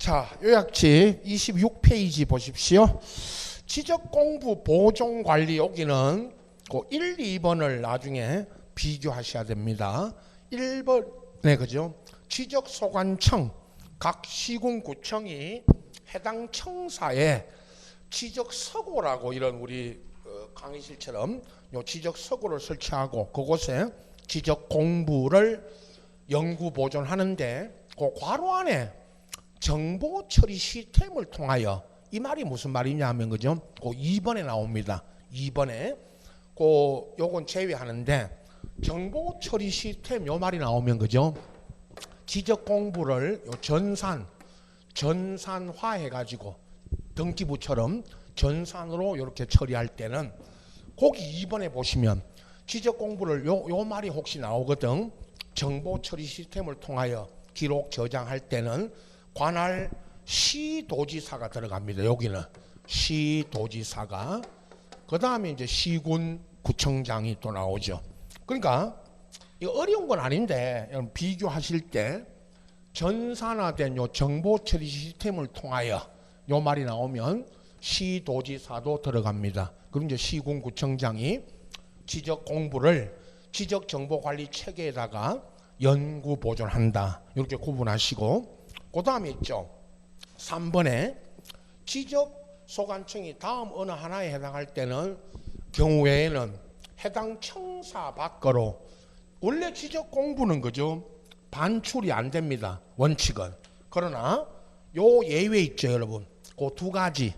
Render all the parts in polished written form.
자, 요약지 26페이지 보십시오. 지적공부 보존관리 여기는 그 1, 2번을 나중에 비교하셔야 됩니다. 1번에 그죠? 지적소관청 각 시군구청이 해당 청사에 지적서고라고 이런 우리 강의실처럼 요 지적서고를 설치하고 그곳에 지적공부를 연구 보존하는데 그 괄호 안에 정보 처리 시스템을 통하여 이 말이 무슨 말이냐 하면 그죠? 그 2번에 나옵니다. 2번에 요건 제외하는데 정보 처리 시스템 요 말이 나오면 그죠? 지적 공부를 요 전산화 해 가지고 등기부처럼 전산으로 이렇게 처리할 때는 거기 2번에 보시면 지적 공부를 요 말이 혹시 나오거든. 정보 처리 시스템을 통하여 기록 저장할 때는 관할 시도지사가 들어갑니다. 여기는 시도지사가, 그 다음에 이제 시군 구청장이 또 나오죠. 그러니까 이거 어려운 건 아닌데 비교하실 때 전산화된 요 정보 처리 시스템을 통하여 요 말이 나오면 시도지사도 들어갑니다. 그럼 이제 시군 구청장이 지적 공부를 지적 정보 관리 체계에다가 연구 보존한다. 이렇게 구분하시고, 그 다음에 있죠. 3번에 지적 소관청이 다음 어느 하나에 해당할 때는 경우에는 해당 청사 밖으로, 원래 지적 공부는 그죠? 반출이 안 됩니다. 원칙은. 그러나 요 예외 있죠, 여러분. 그 두 가지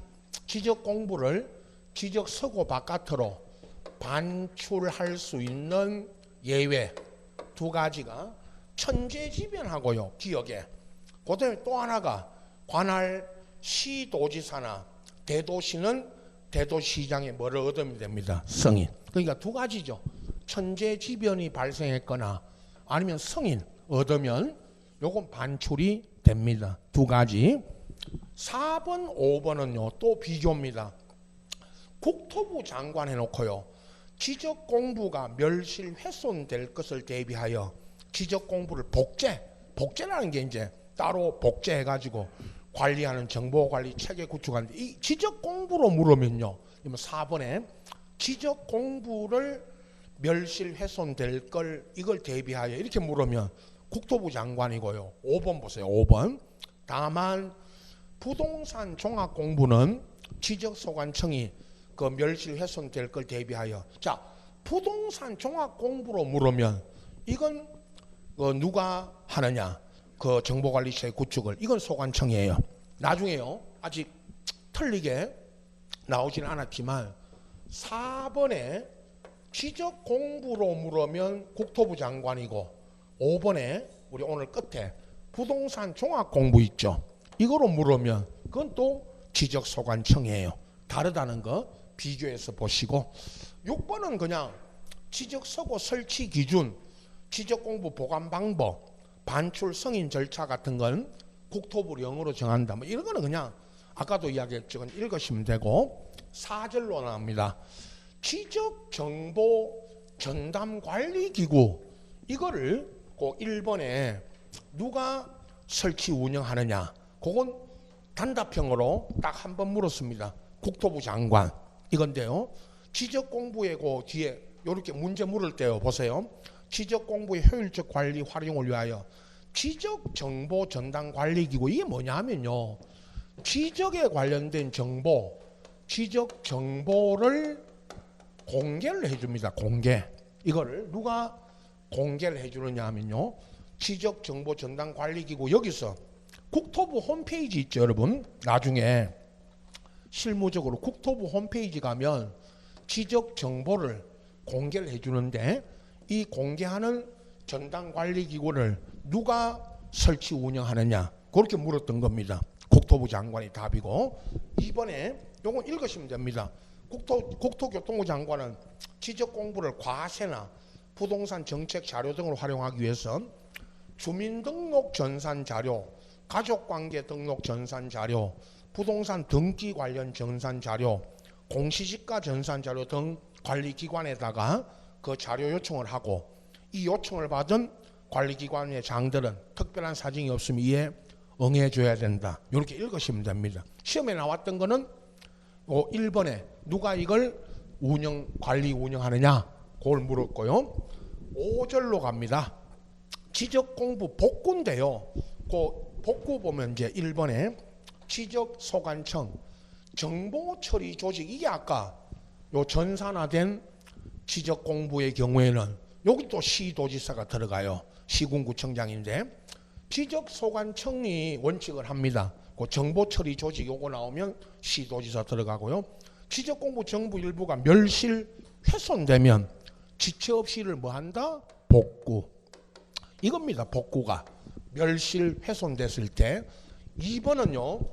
지적 공부를 지적 서고 바깥으로 반출할 수 있는 예외 두 가지가 천재지변하고요, 기억에. 그 다음에 또 하나가 관할 시도지사나 대도시는 대도시장에 뭐를 얻으면 됩니다. 승인. 그러니까 두 가지죠. 천재지변이 발생했거나 아니면 승인 얻으면 요건 반출이 됩니다. 두 가지. 4번, 5번은요 또 비교입니다. 국토부 장관 해놓고요 지적 공부가 멸실 훼손될 것을 대비하여 지적 공부를 복제라는 게 이제 따로 복제해가지고 관리하는 정보관리 체계 구축하는데, 이 지적 공부로 물으면요 4번에 지적 공부를 멸실 훼손될 걸 이걸 대비하여 이렇게 물으면 국토부 장관이고요. 5번 보세요. 5번. 다만 부동산 종합공부는 지적소관청이 그 멸실 훼손될 걸 대비하여. 자, 부동산 종합공부로 물으면 이건 누가 하느냐? 그 정보관리체 구축을. 이건 소관청이에요. 나중에요. 아직 틀리게 나오진 않았지만 4번에 지적공부로 물으면 국토부 장관이고 5번에 우리 오늘 끝에 부동산 종합공부 있죠. 이거로 물으면 그건 또 지적소관청이에요. 다르다는 거 비교해서 보시고, 6번은 그냥 지적서고 설치 기준, 지적공부 보관 방법, 반출 승인 절차 같은 건 국토부 영으로 정한다. 뭐 이런 거는 그냥 아까도 이야기했죠. 읽으시면 되고, 4절로 나옵니다. 지적정보 전담관리기구, 이거를 그 1번에 누가 설치 운영하느냐, 그건 단답형으로 딱 한 번 물었습니다. 국토부 장관 이건데요. 지적공부의 그 뒤에 이렇게 문제 물을 때요 보세요. 지적공부의 효율적 관리 활용을 위하여 지적정보 전담관리기구, 이게 뭐냐 하면요 지적에 관련된 정보, 지적 정보를 공개를 해줍니다. 공개. 이거를 누가 공개를 해주느냐 하면요 지적정보 전담관리기구, 여기서 국토부 홈페이지 있죠 여러분. 나중에 실무적으로 국토부 홈페이지 가면 지적정보를 공개를 해주는데, 이 공개하는 전담관리기구를 누가 설치 운영하느냐, 그렇게 물었던 겁니다. 국토부 장관이 답이고, 이번에 요건 읽으시면 됩니다. 국토교통부 장관은 지적공부를 과세나 부동산 정책 자료 등을 활용하기 위해서 주민등록 전산 자료, 가족관계 등록 전산 자료, 부동산 등기 관련 전산 자료, 공시지가 전산 자료 등 관리기관에다가 그 자료 요청을 하고, 이 요청을 받은 관리기관의 장들은 특별한 사정이 없으면 이에 응해줘야 된다. 이렇게 읽으시면 됩니다. 시험에 나왔던 거는 1번에 누가 이걸 관리 운영하느냐 그걸 물었고요. 5절로 갑니다. 지적공부 복구인데요. 그 복구 보면 이제 1번에 지적소관청 정보처리 조직, 이게 아까 요 전산화된 지적공부의 경우에는 여기 또 시도지사가 들어가요. 시군구청장인데 지적소관청이 원칙을 합니다. 그 정보처리 조직 요거 나오면 시도지사 들어가고요. 지적공부 정부 일부가 멸실 훼손되면 지체 없이를 뭐 한다? 복구. 이겁니다. 복구가 멸실 훼손됐을 때. 2번은요.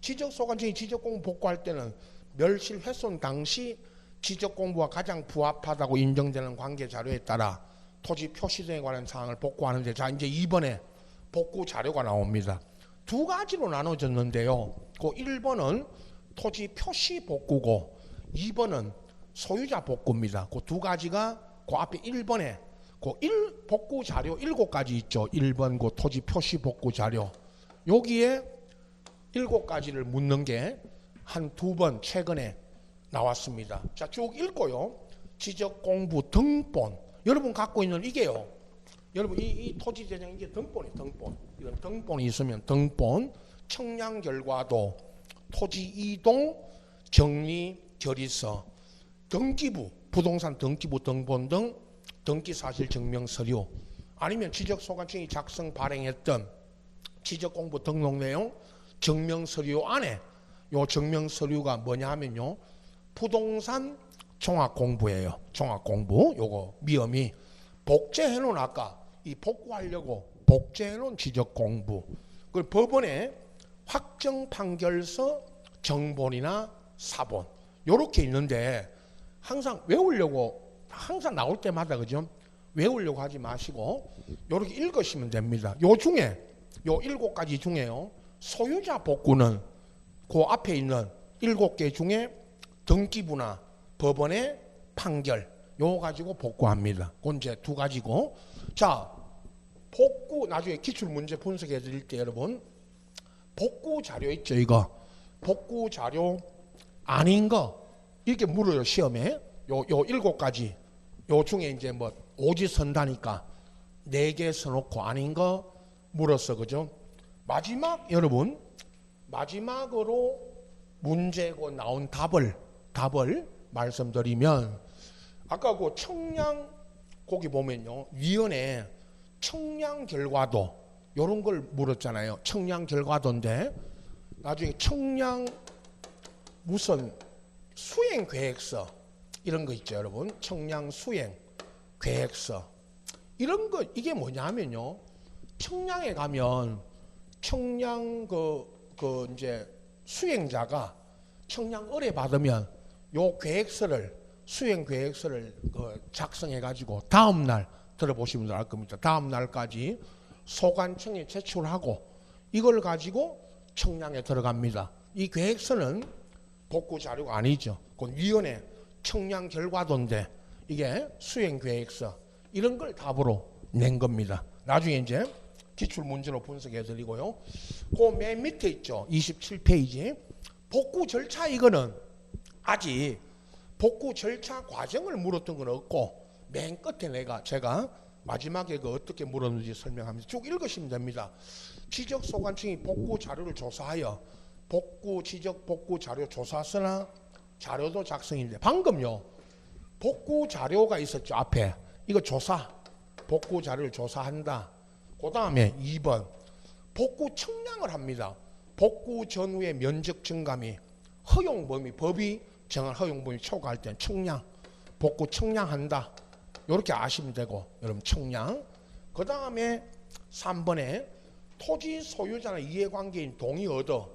지적소관청이 지적공부 복구할 때는 멸실 훼손 당시 지적공부와 가장 부합하다고 인정되는 관계자료에 따라 토지 표시 등에 관한 사항을 복구하는데, 자 이제 2번에 복구 자료가 나옵니다. 두 가지로 나눠졌는데요. 그 1번은 토지 표시 복구고 2번은 소유자 복구입니다. 그 두 가지가 그 앞에 1번에 그 복구 자료 7가지 있죠. 1번 그 토지 표시 복구 자료. 여기에 7가지를 묻는 게 한 2번 최근에 나왔습니다. 자, 쭉 읽고요. 지적공부 등본. 여러분 갖고 있는 이게요. 여러분 이 토지 대장 이게 등본이 등본. 이런 등본이 있으면 등본, 청량 결과도, 토지 이동, 정리 결의서, 등기부, 부동산 등기부 등본 등 등기 사실 증명 서류, 아니면 지적소관청이 작성 발행했던 지적공부 등록 내용 증명 서류 안에 요 증명 서류가 뭐냐 하면요. 부동산 종합공부예요. 종합공부. 요거 미엄이 복제해 놓은 아까 이 복구하려고 복제해 놓은 지적공부. 그리고 법원에 확정 판결서 정본이나 사본 요렇게 있는데 항상 외우려고 항상 나올 때마다 그죠? 외우려고 하지 마시고 요렇게 읽으시면 됩니다. 요 중에 요 7가지 중에요. 소유자 복구는 그 앞에 있는 7개 중에 등기부나 법원의 판결 요거 가지고 복구합니다. 그건 이제 2가지고. 자, 복구 나중에 기출문제 분석해 드릴 때 여러분 복구 자료 있죠. 이거 복구 자료 아닌 거 이렇게 물어요. 시험에 요 7가지 요 중에 이제 뭐 오지선다니까 4개 써놓고 아닌 거 물었어. 그죠? 마지막 여러분 마지막으로 문제고 나온 답을 말씀드리면 아까 그 청량 거기 보면요. 위원회 청량 결과도 요런 걸 물었잖아요. 청량 결과도인데 나중에 청량 무슨 수행 계획서 이런 거 있죠, 여러분. 청량 수행 계획서 이런 거 이게 뭐냐 하면요. 청량에 가면 청량 이제 수행자가 청량 의뢰 받으면 요 계획서를 수행 계획서를 작성해 가지고 다음 날 들어보시면 알 겁니다. 다음 날까지 소관청에 제출하고 이걸 가지고 청량에 들어갑니다. 이 계획서는 복구 자료가 아니죠. 그건 위원회 청량 결과도인데 이게 수행 계획서 이런 걸 답으로 낸 겁니다. 나중에 이제 기출 문제로 분석해 드리고요. 그 맨 밑에 있죠. 27페이지. 복구 절차 이거는 아직 복구 절차 과정을 물었던 건 없고 맨 끝에 제가 마지막에 어떻게 물었는지 설명합니다. 쭉 읽으시면 됩니다. 지적소관청이 복구 자료를 조사하여 지적 복구 자료 조사서나 자료도 작성인데 방금요. 복구 자료가 있었죠. 앞에 이거 복구 자료를 조사한다. 그 다음에 2번 복구 청량을 합니다. 복구 전후의 면적 증감이 허용 범위 법이 정한 허용 범위 초과할 때는 청량 복구 청량한다. 이렇게 아시면 되고 여러분 청량. 그 다음에 3번에 토지 소유자나 이해관계인 동의 얻어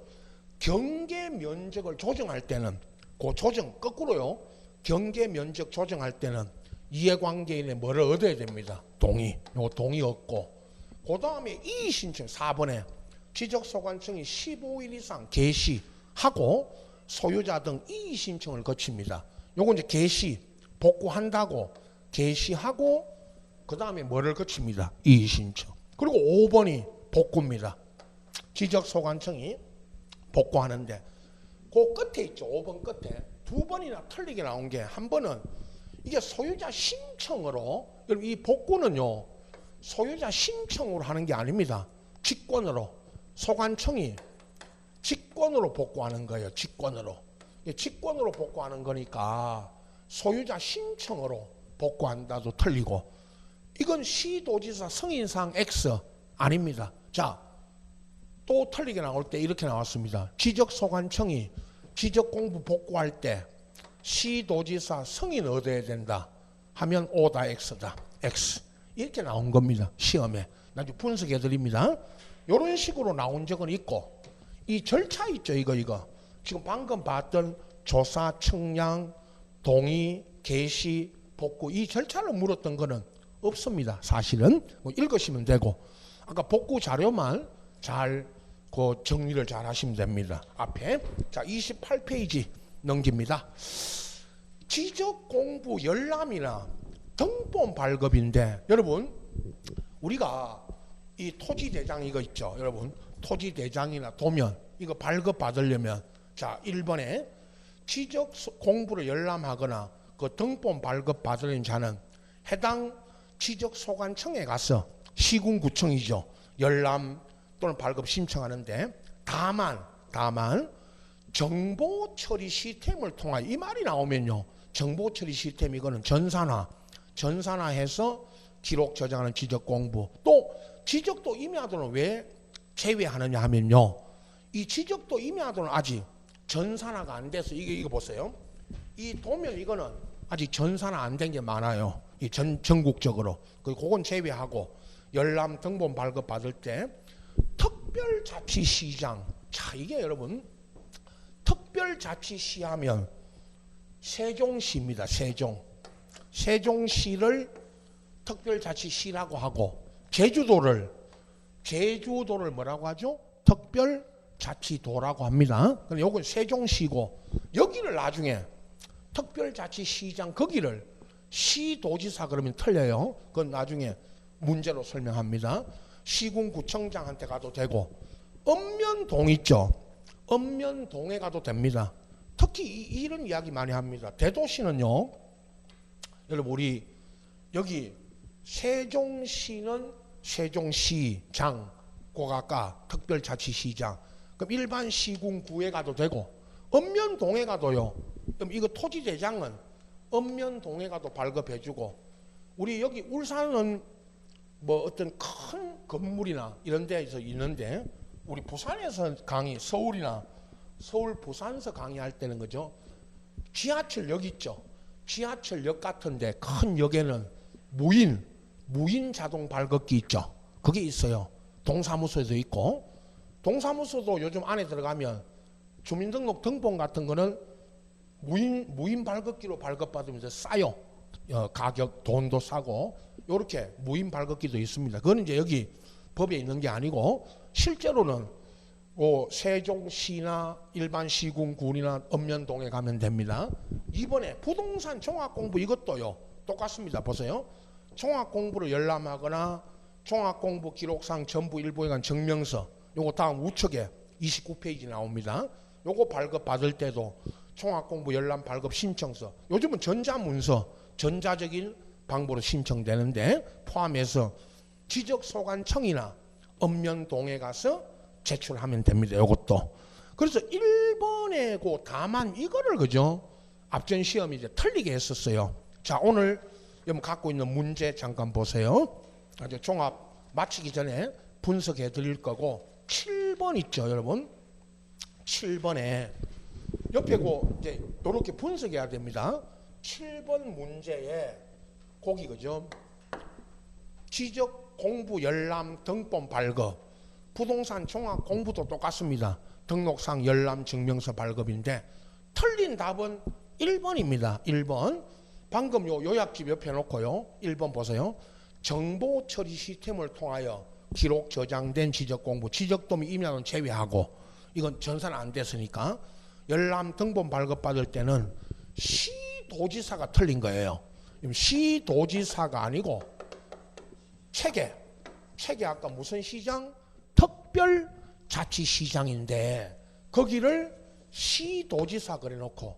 경계 면적을 조정할 때는 그 조정 거꾸로요. 경계 면적 조정할 때는 이해관계인의 뭐를 얻어야 됩니다. 동의. 요 동의 얻고 그 다음에 이의신청 4번에 지적소관청이 15일 이상 개시하고 소유자 등 이의신청을 거칩니다. 요거 이제 개시 복구한다고 개시하고 그 다음에 뭐를 거칩니다. 이의신청. 그리고 5번이 복구입니다. 지적소관청이 복구하는데 그 끝에 있죠. 5번 끝에 두 번이나 틀리게 나온 게 한 번은 이게 소유자 신청으로, 여러분 이 복구는요 소유자 신청으로 하는 게 아닙니다. 직권으로, 소관청이 직권으로 복구하는 거예요. 직권으로. 직권으로 복구하는 거니까 소유자 신청으로 복구한다도 틀리고, 이건 시도지사 승인사항 X 아닙니다. 자, 또 틀리게 나올 때 이렇게 나왔습니다. 지적소관청이 지적공부 복구할 때 시도지사 승인 얻어야 된다 하면 O다 X다. X. 이렇게 나온 겁니다. 시험에. 나중에 분석해 드립니다. 이런 식으로 나온 적은 있고, 이 절차 있죠. 이거. 지금 방금 봤던 조사, 측량, 동의, 개시, 복구, 이 절차를 물었던 거는 없습니다. 사실은. 뭐 읽으시면 되고, 아까 복구 자료만 잘 정리를 잘 하시면 됩니다. 앞에. 자, 28페이지 넘깁니다. 지적공부 열람이나 등본 발급인데, 여러분 우리가 이 토지대장 이거 있죠. 여러분 토지대장이나 도면 이거 발급 받으려면, 자 1번에 지적공부를 열람하거나 그 등본 발급 받으려는 자는 해당 지적소관청에 가서, 시군구청이죠, 열람 또는 발급 신청하는데, 다만 정보처리 시스템을 통하여, 이 말이 나오면요, 정보처리 시스템 이거는 전산화해서 기록 저장하는 지적공부. 또 지적도 임야도는 왜 제외하느냐 하면요, 이 지적도 임야도는 아직 전산화가 안 돼서, 이거 보세요, 이 도면 이거는 아직 전산화 안 된 게 많아요. 이 전국적으로. 그건 제외하고, 열람 등본 발급 받을 때 특별자치시장. 자, 이게 여러분 특별자치시 하면 세종시입니다. 세종시를 특별자치시라고 하고, 제주도를 뭐라고 하죠? 특별자치도라고 합니다. 근데 요건 세종시고, 여기를 나중에 특별자치시장, 거기를 시도지사 그러면 틀려요. 그건 나중에 문제로 설명합니다. 시군구청장한테 가도 되고, 읍면동 있죠. 읍면동에 가도 됩니다. 특히 이런 이야기 많이 합니다. 대도시는요, 여러분 우리 여기 세종시는 세종시장, 고가가 특별자치시장. 그럼 일반 시군구에 가도 되고, 읍면동에 가도요. 그럼 이거 토지대장은 읍면동에 가도 발급해주고, 우리 여기 울산은 뭐 어떤 큰 건물이나 이런 데에서 있는데, 우리 부산에서 강의, 서울 부산서 강의할 때는 그죠, 지하철역 있죠. 지하철역 같은데 큰 역에는 무인 자동 발급기 있죠. 그게 있어요. 동사무소에도 있고, 동사무소도 요즘 안에 들어가면 주민등록 등본 같은 거는 무인 발급기로 발급받으면서 싸요. 가격, 돈도 싸고, 이렇게 무인 발급기도 있습니다. 그건 이제 여기 법에 있는 게 아니고, 실제로는 세종시나 일반 시군군이나 읍면동에 가면 됩니다. 이번에 부동산 종합공부 이것도요, 똑같습니다. 보세요. 종합공부를 열람하거나 종합공부 기록상 전부 일부에 관한 증명서, 요거 다음 우측에 29페이지 나옵니다. 요거 발급 받을 때도 종합공부 열람 발급 신청서, 요즘은 전자문서, 전자적인 방법으로 신청되는데, 포함해서 지적소관청이나 읍면동에 가서 제출하면 됩니다. 요것도. 그래서 1번에 다만 이거를 그죠, 앞전 시험이 이제 틀리게 했었어요. 자, 오늘 여러분 갖고 있는 문제 잠깐 보세요. 아주 종합 마치기 전에 분석해 드릴 거고, 7번 있죠, 여러분. 7번에 옆에 이제 이렇게 분석해야 됩니다. 7번 문제에 거기 그죠, 지적 공부 열람 등본 발급, 부동산 종합 공부도 똑같습니다. 등록상 열람 증명서 발급인데, 틀린 답은 1번입니다. 1번. 방금 요약집 옆에 놓고요, 1번 보세요. 정보 처리 시스템을 통하여 기록 저장된 지적 공부, 지적도면 임야는 제외하고, 이건 전산 안 됐으니까, 열람 등본 발급 받을 때는 시도지사가 틀린 거예요. 시도지사가 아니고 책에 아까 무슨 시장? 자치시장인데 거기를 시도지사 그래놓고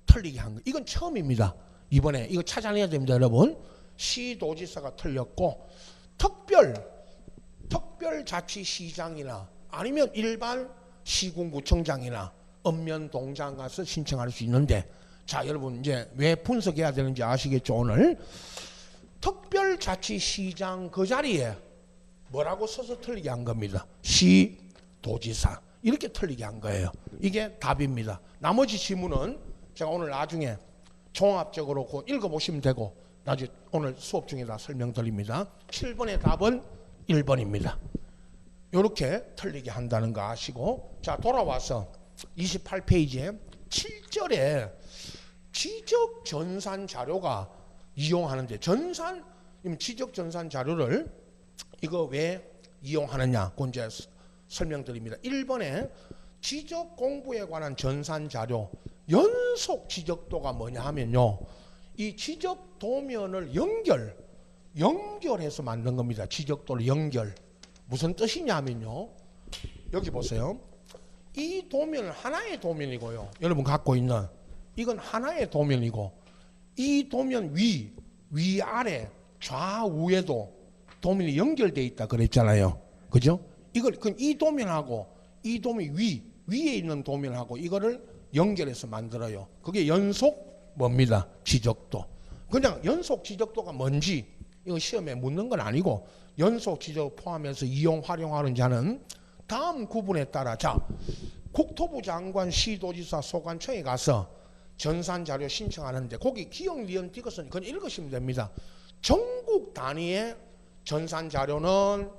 틀리게 한 거. 이건 처음입니다. 이번에 이거 찾아내야 됩니다, 여러분. 시도지사가 틀렸고 특별자치시장이나 아니면 일반 시군구청장이나 읍면동장 가서 신청할 수 있는데, 자 여러분 이제 왜 분석해야 되는지 아시겠죠? 오늘 특별자치시장 그 자리에 뭐라고 써서 틀리게 한 겁니다. 시도지사 이렇게 틀리게 한 거예요. 이게 답입니다. 나머지 지문은 제가 오늘 나중에 종합적으로 읽어보시면 되고 나중에 오늘 수업 중에 다 설명드립니다. 7번의 답은 1번입니다. 이렇게 틀리게 한다는 거 아시고, 자 돌아와서 28페이지에 7절에 지적 전산 자료가 이용하는데, 지적 전산 자료를 이거 왜 이용하느냐 그 이제 설명드립니다. 1번에 지적 공부에 관한 전산 자료 연속 지적도가 뭐냐 하면요, 이 지적 도면을 연결해서 만든 겁니다. 지적도를 연결. 무슨 뜻이냐 하면요, 여기 보세요. 이 도면은 하나의 도면이고요. 여러분 갖고 있는 이건 하나의 도면이고, 이 도면 위아래 좌우에도 도면이 연결되어 있다 그랬잖아요. 그죠? 이 도면하고 이 도면 위에 있는 도면하고 이거를 연결해서 만들어요. 그게 연속 뭡니다. 지적도. 그냥 연속 지적도가 뭔지 이거 시험에 묻는 건 아니고, 연속 지적 포함해서 이용 활용하는 자는 다음 구분에 따라, 자 국토부 장관 시도지사 소관청에 가서 전산자료 신청하는데 거기 기억 니은 띄것은 그냥 읽으시면 됩니다. 전국 단위의 전산자료는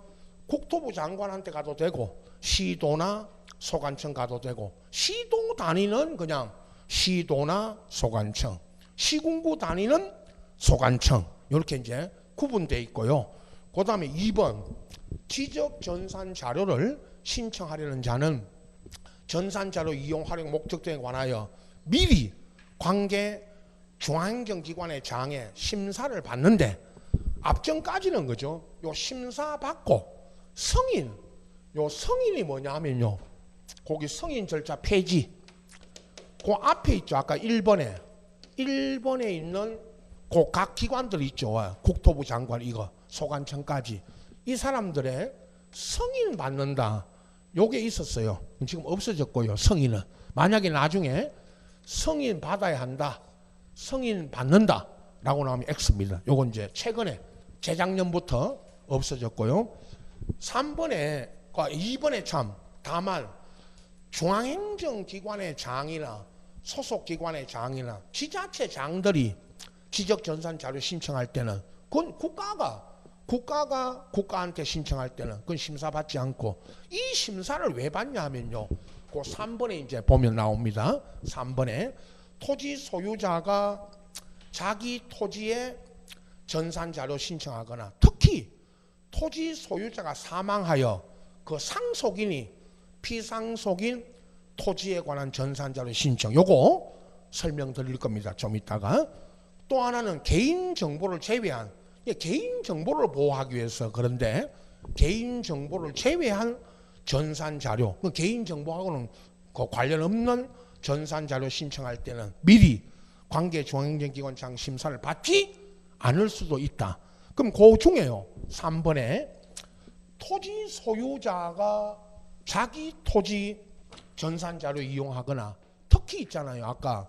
국토부 장관한테 가도 되고 시도나 소관청 가도 되고, 시도 단위는 그냥 시도나 소관청, 시군구 단위는 소관청, 이렇게 이제 구분되어 있고요. 그 다음에 2번 지적 전산 자료를 신청하려는 자는 전산자료 이용 활용 목적 등에 관하여 미리 관계 중앙행정기관의 장에 심사를 받는데, 앞전까지는 그죠? 요 심사 받고 성인이 뭐냐 하면요, 거기 성인 절차 폐지 그 앞에 있죠. 아까 1번에 있는 그 각 기관들 있죠. 국토부 장관 이거 소관청까지 이 사람들의 성인 받는다, 요게 있었어요. 지금 없어졌고요. 성인은 만약에 나중에 성인 받아야 한다, 성인 받는다 라고 나오면 X입니다. 요건 이제 최근에 재작년부터 없어졌고요. 2번에 참 다만 중앙행정기관의 장이나 소속기관의 장이나 지자체 장들이 지적전산자료 신청할 때는 그건 국가한테 신청할 때는 그건 심사받지 않고, 이 심사를 왜 받냐 하면요, 그 3번에 이제 보면 나옵니다. 3번에 토지 소유자가 자기 토지에 전산자료 신청하거나, 특히 토지 소유자가 사망하여 그 상속인이 피상속인 토지에 관한 전산자료 신청, 요거 설명드릴 겁니다. 좀 이따가. 또 하나는 개인정보를 제외한, 개인정보를 보호하기 위해서, 그런데 개인정보를 제외한 전산자료, 그 개인정보하고는 그 관련 없는 전산자료 신청할 때는 미리 관계 중앙행정기관장 심사를 받지 않을 수도 있다. 그럼 그 중에요, 3번에 토지 소유자가 자기 토지 전산자료 이용하거나, 특히 있잖아요, 아까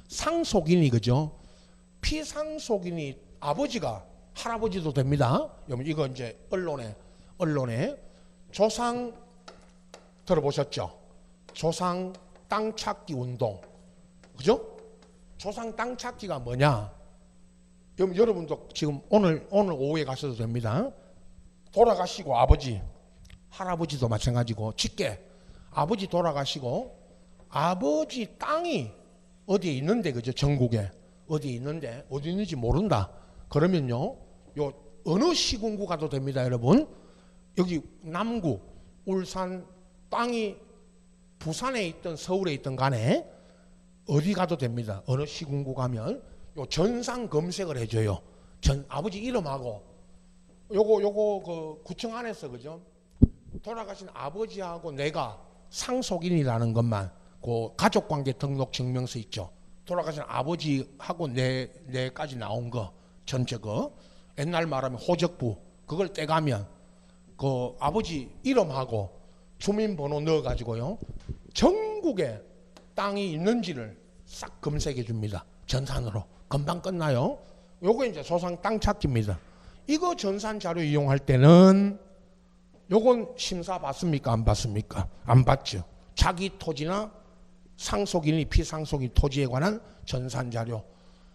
상속인이, 그죠? 피상속인이 아버지가, 할아버지도 됩니다. 이거 이제 언론에 조상 들어보셨죠? 조상 땅 찾기 운동, 그죠? 조상 땅 찾기가 뭐냐? 여러분도 지금 오늘 오후에 가셔도 됩니다. 돌아가시고 아버지, 할아버지도 마찬가지고, 직계 아버지 돌아가시고 아버지 땅이 어디에 있는데, 그죠? 전국에 어디에 있는데 어디 있는지 모른다. 그러면요, 요 어느 시군구 가도 됩니다, 여러분. 여기 남구, 울산 땅이 부산에 있든 서울에 있든 간에 어디 가도 됩니다. 어느 시군구 가면 요 전산 검색을 해줘요. 아버지 이름하고 요거 그 구청 안에서, 그죠? 돌아가신 아버지하고 내가 상속인이라는 것만 그 가족관계 등록 증명서 있죠. 돌아가신 아버지하고 내까지 나온 거 전체 거 옛날 말하면 호적부 그걸 떼가면 그 아버지 이름하고 주민번호 넣어가지고요 전국에 땅이 있는지를 싹 검색해 줍니다. 전산으로 금방 끝나요. 요거 이제 소상 땅 찾기입니다. 이거 전산 자료 이용할 때는 요건 심사 받습니까? 안 받습니까? 안 받죠. 자기 토지나 상속인이 피상속인 토지에 관한 전산 자료.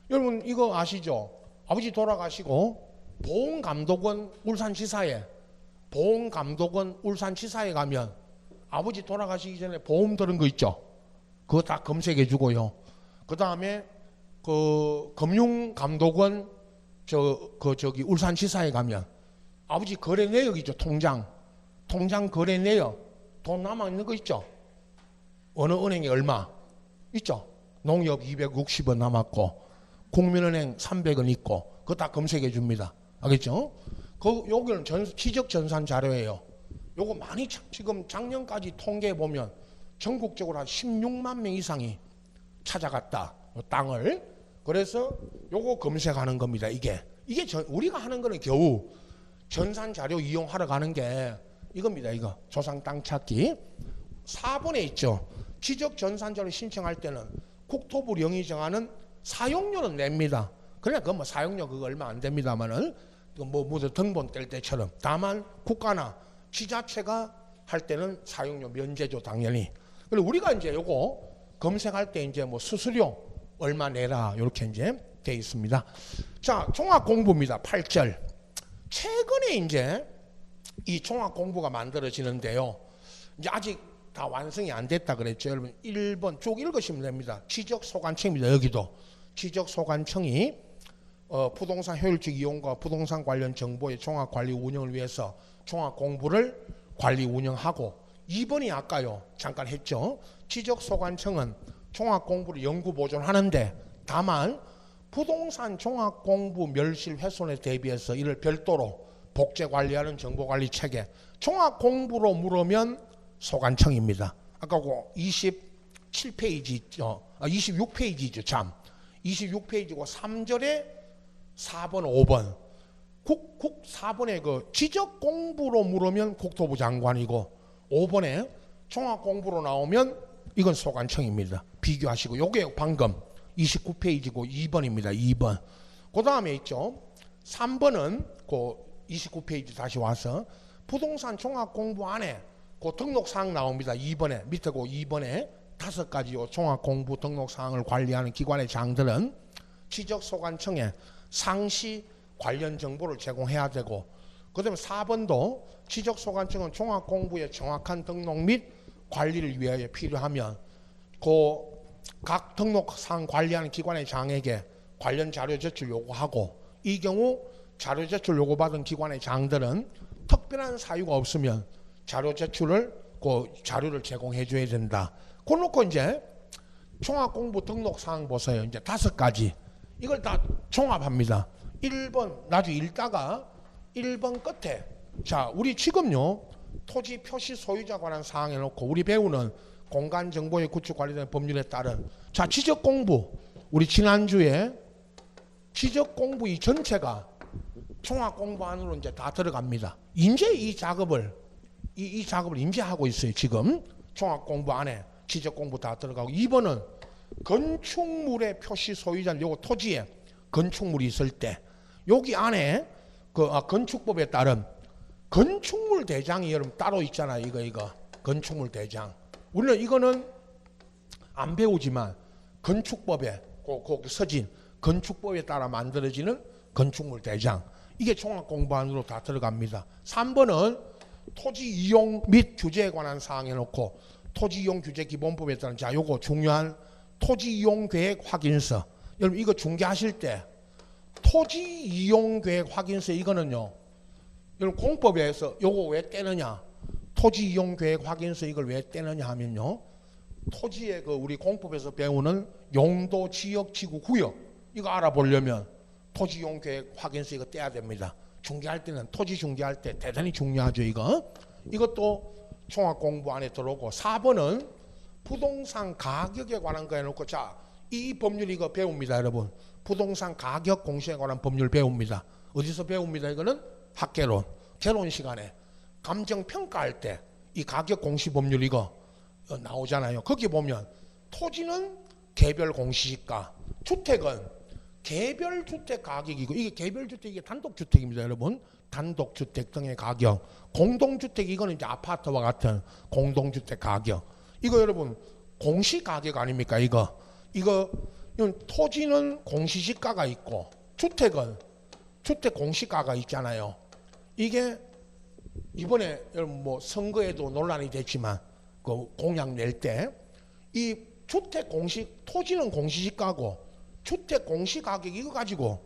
여러분 이거 아시죠? 아버지 돌아가시고 보훈감독원 울산지사에 가면 아버지 돌아가시기 전에 보험 들은 거 있죠? 그거 다 검색해 주고요. 그 다음에 그 금융감독원 저기 울산지사에 가면 아버지 거래 내역이죠. 통장 거래 내역 돈 남아 있는 거 있죠? 어느 은행에 얼마 있죠? 농협 260원 남았고 국민은행 300원 있고 그거 다 검색해 줍니다. 알겠죠? 여기는 취적 전산 자료예요. 요거 많이 지금 작년까지 통계해 보면 전국적으로 한 16만 명 이상이 찾아갔다. 땅을. 그래서 요거 검색하는 겁니다. 이게 우리가 하는 거는 겨우 전산 자료 이용하러 가는 게 이겁니다. 이거 조상 땅 찾기 4번에 있죠. 지적 전산 자료 신청할 때는 국토부 령이 정하는 사용료는 냅니다. 그러나 그건 뭐 사용료 그거 얼마 안 됩니다만은 무슨 등본 뗄 때처럼 다만 국가나 지자체가 할 때는 사용료 면제죠 당연히. 그리고 우리가 이제 요거 검색할 때 이제 뭐 수수료 얼마 내라 이렇게 이제 돼 있습니다. 자 종합 공부입니다. 8절. 최근에 이제 이 종합 공부가 만들어지는데요. 이제 아직 다 완성이 안 됐다 그랬죠. 여러분 1번 쭉 읽으시면 됩니다. 지적소관청입니다. 여기도 지적소관청이 부동산 효율적 이용과 부동산 관련 정보의 종합관리 운영을 위해서 종합공부를 관리 운영하고 2번이 아까요 잠깐 했죠. 지적소관청은 종합공부를 연구 보존하는데 다만 부동산 종합공부 멸실 훼손에 대비해서 이를 별도로 복제관리하는 정보관리 체계 종합공부로 물으면 소관청입니다. 아까 그 27페이지 있죠. 26페이지죠. 참 26페이지고 3절에 4번 5번 4번에 그 지적 공부로 물으면 국토부 장관이고 5번에 종합 공부로 나오면 이건 소관청입니다. 비교하시고 요게 방금 29페이지고 2번입니다. 2번. 그 다음에 있죠. 3번은 그 29페이지 다시 와서 부동산 종합 공부 안에 그 등록사항 나옵니다. 2번에 밑에 그 2번에 5가지 종합 공부 등록사항을 관리하는 기관의 장들은 지적소관청에 상시 관련 정보를 제공해야 되고 그 다음에 4번도 지적소관청은 종합공부의 정확한 등록 및 관리를 위하여 필요하면 그 각 등록사항 관리하는 기관의 장에게 관련 자료 제출 요구하고 이 경우 자료 제출 요구받은 기관의 장들은 특별한 사유가 없으면 자료 제출을 그 자료를 제공해 줘야 된다. 그놓고 이제 종합공부 등록사항 보세요. 이제 5가지 이걸 다 종합합니다. 1번 나중에 읽다가 1번 끝에 자 우리 지금요 토지 표시 소유자 관한 사항에 놓고 우리 배우는 공간정보의 구축 관리된 법률에 따른 자 지적공부 우리 지난주에 지적공부 이 전체가 종합공부 안으로 이제 다 들어갑니다. 이제 이 작업을 이제 하고 있어요. 지금 종합공부 안에 지적공부 다 들어가고 2번은 건축물의 표시 소유자는 요거 토지에 건축물이 있을 때 여기 안에 건축법에 따른 건축물 대장이 여러분 따로 있잖아요. 이거 건축물 대장. 우리는 이거는 안 배우지만 건축법에 그 서진 건축법에 따라 만들어지는 건축물 대장 이게 종합공부안으로 다 들어갑니다. 3번은 토지 이용 및 규제에 관한 사항에 놓고 토지 이용 규제 기본법에 따른 자 요거 중요한 토지 이용 계획 확인서 여러분 이거 중개하실 때 토지 이용 계획 확인서 이거는요 여러분 공법에서 요거 왜 떼느냐 토지 이용 계획 확인서 이걸 왜 떼느냐 하면요 토지의 그 우리 공법에서 배우는 용도 지역 지구 구역 이거 알아보려면 토지 이용 계획 확인서 이거 떼야 됩니다. 중개할 때는 토지 중개할 때 대단히 중요하죠. 이거 이것도 종합 공부 안에 들어오고 4번은 부동산 가격에 관한 거 해놓고 자, 이 법률 이거 배웁니다, 여러분. 부동산 가격 공시에 관한 법률 배웁니다. 어디서 배웁니다? 이거는 학개론, 개론 시간에 감정 평가할 때 이 가격 공시 법률 이거 나오잖아요. 거기 보면 토지는 개별 공시지가, 주택은 개별 주택 가격이고 이게 개별 주택 이게 단독 주택입니다, 여러분. 단독 주택 등의 가격, 공동 주택 이거는 이제 아파트와 같은 공동 주택 가격. 이거 여러분 공시 가격 아닙니까? 이거 토지는 공시지가가 있고 주택은 주택 공시가가 있잖아요. 이게 이번에 여러분 뭐 선거에도 논란이 됐지만 그 공약 낼 때 이 주택 공시 토지는 공시지가고 주택 공시 가격 이거 가지고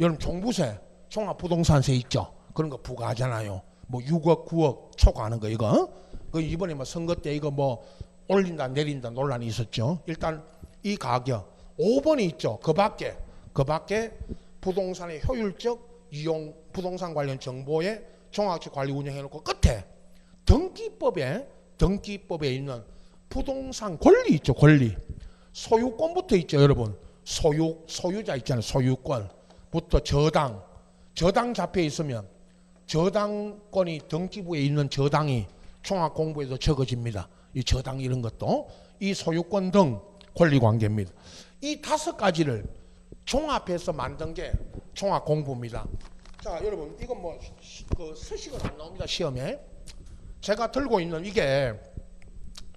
여러분 종부세 종합부동산세 있죠. 그런 거 부과하잖아요. 뭐 6억 9억 초과하는 거 이거 그 이번에 뭐 선거 때 이거 뭐 올린다 내린다 논란이 있었죠. 일단 이 가격 5번이 있죠. 그 밖에 부동산의 효율적 이용 부동산 관련 정보에 종합적 관리 운영해놓고 끝에 등기법에 있는 부동산 권리 있죠. 권리 소유권부터 있죠, 여러분. 소유자 있잖아요. 소유권부터 저당 잡혀 있으면 저당권이 등기부에 있는 저당이 종합공부에도 적어집니다. 이 저당 이런 것도 이 소유권 등 권리관계입니다. 이 5가지를 종합해서 만든 게 종합공부입니다. 자, 여러분 이건 뭐 그 서식은 안 나옵니다, 시험에. 제가 들고 있는 이게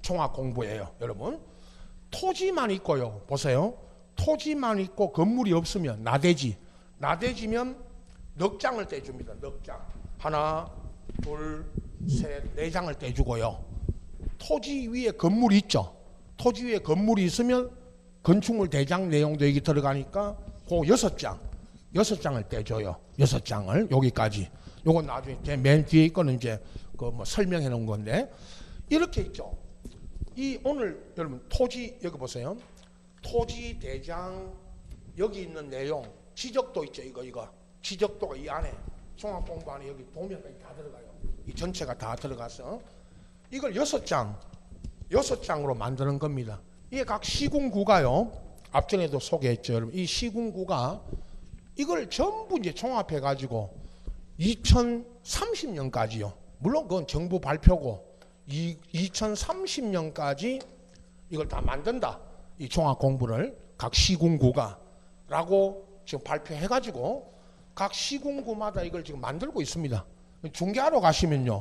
종합공부예요, 여러분. 토지만 있고요, 보세요. 토지만 있고 건물이 없으면 나대지면 넉 장을 떼줍니다. 넉 장. 하나, 둘, 셋, 4장을 떼주고요. 토지 위에 건물이 있죠. 토지 위에 건물이 있으면 건축물 대장 내용도 여기 들어가니까 그 6장을 떼줘요. 6장을 여기까지. 요건 나중에 맨 뒤에 있거는 이제 그 뭐 설명해 놓은 건데 이렇게 있죠. 이 오늘 여러분 토지 여기 보세요. 토지 대장 여기 있는 내용 지적도 있죠. 이거 지적도가 이 안에 종합공부 안에 여기 도면까지 다 들어가요. 이 전체가 다 들어가서 이걸 6장으로 만드는 겁니다. 이게 각 시군구가요. 앞전에도 소개했죠, 여러분. 이 시군구가 이걸 전부 이제 종합해 가지고 2030년까지요. 물론 그건 정부 발표고 2030년까지 이걸 다 만든다. 이 종합공부를 각 시군구가라고 지금 발표해 가지고 각 시군구마다 이걸 지금 만들고 있습니다. 중개하러 가시면요.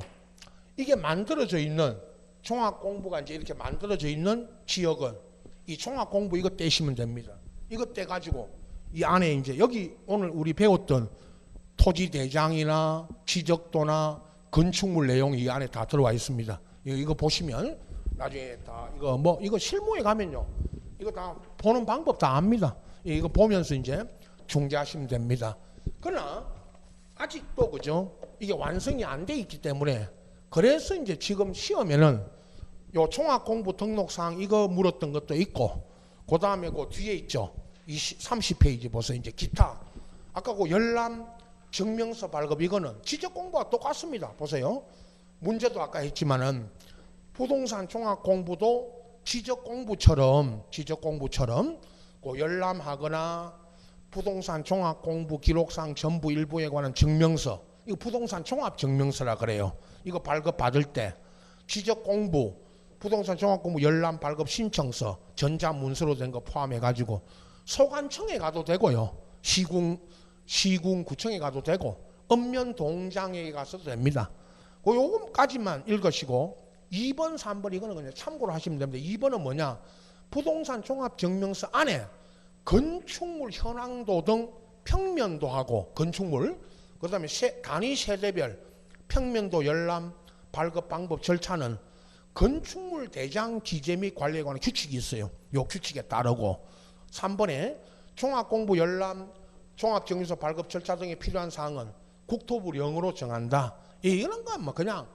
이게 만들어져 있는 종합공부가 이제 이렇게 만들어져 있는 지역은 이 종합공부 이거 떼시면 됩니다. 이거 떼가지고 이 안에 이제 여기 오늘 우리 배웠던 토지 대장이나 지적도나 건축물 내용이 이 안에 다 들어와 있습니다. 이거 보시면 나중에 다 이거 실무에 가면요. 이거 다 보는 방법 다 압니다. 이거 보면서 이제 중개하시면 됩니다. 그러나 아직도 그죠? 이게 완성이 안 돼 있기 때문에 그래서 이제 지금 시험에는 요 종합공부 등록사항 이거 물었던 것도 있고 그 다음에 그 뒤에 있죠. 30페이지 보세요. 이제 기타 아까 그 열람 증명서 발급 이거는 지적공부와 똑같습니다. 보세요. 문제도 아까 했지만은 부동산 종합공부도 지적공부처럼 그 열람하거나 부동산 종합공부 기록상 전부 일부에 관한 증명서 이거 부동산 종합증명서라 그래요. 이거 발급 받을 때 지적공부 부동산 종합공부 열람 발급 신청서 전자문서로 된 거 포함해 가지고 소관청에 가도 되고요. 시군구청에 가도 되고 읍면동장에 가서도 됩니다. 요거까지만 읽으시고 2번, 3번 이거는 그냥 참고로 하시면 됩니다. 2번은 뭐냐? 부동산 종합증명서 안에 건축물 현황도 등 평면도 하고 건축물 그 다음에 단위 세대별 평면도 열람 발급 방법 절차는 건축물 대장 기재 및 관리에 관한 규칙이 있어요. 요 규칙에 따르고 3번에 종합공부 열람 종합증명서 발급 절차 등에 필요한 사항은 국토부령으로 정한다. 이런 건 뭐 그냥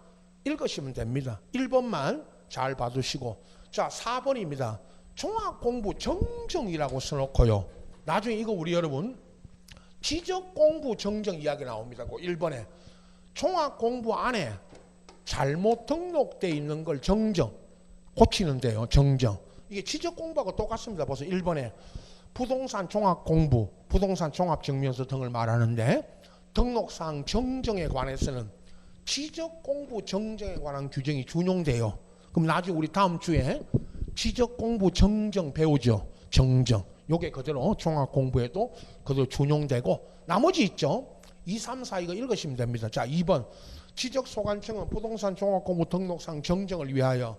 읽으시면 됩니다. 1번만 잘 봐두시고 자 4번입니다. 종합공부 정정이라고 써놓고요. 나중에 이거 우리 여러분 지적공부 정정 이야기 나옵니다. 그 1번에 종합공부 안에 잘못 등록돼 있는 걸 정정, 고치는데요. 정정. 이게 지적 공부하고 똑같습니다. 보세요. 1번에 부동산 종합 공부, 부동산 종합 증명서 등을 말하는데 등록사항 정정에 관해서는 지적 공부 정정에 관한 규정이 준용돼요. 그럼 나중에 우리 다음 주에 지적 공부 정정 배우죠. 정정. 요게 그대로 종합 공부에도 그대로 준용되고 나머지 있죠. 2, 3, 4 이거 읽으시면 됩니다. 자, 2번. 지적소관청은 부동산 종합공부 등록상 정정을 위하여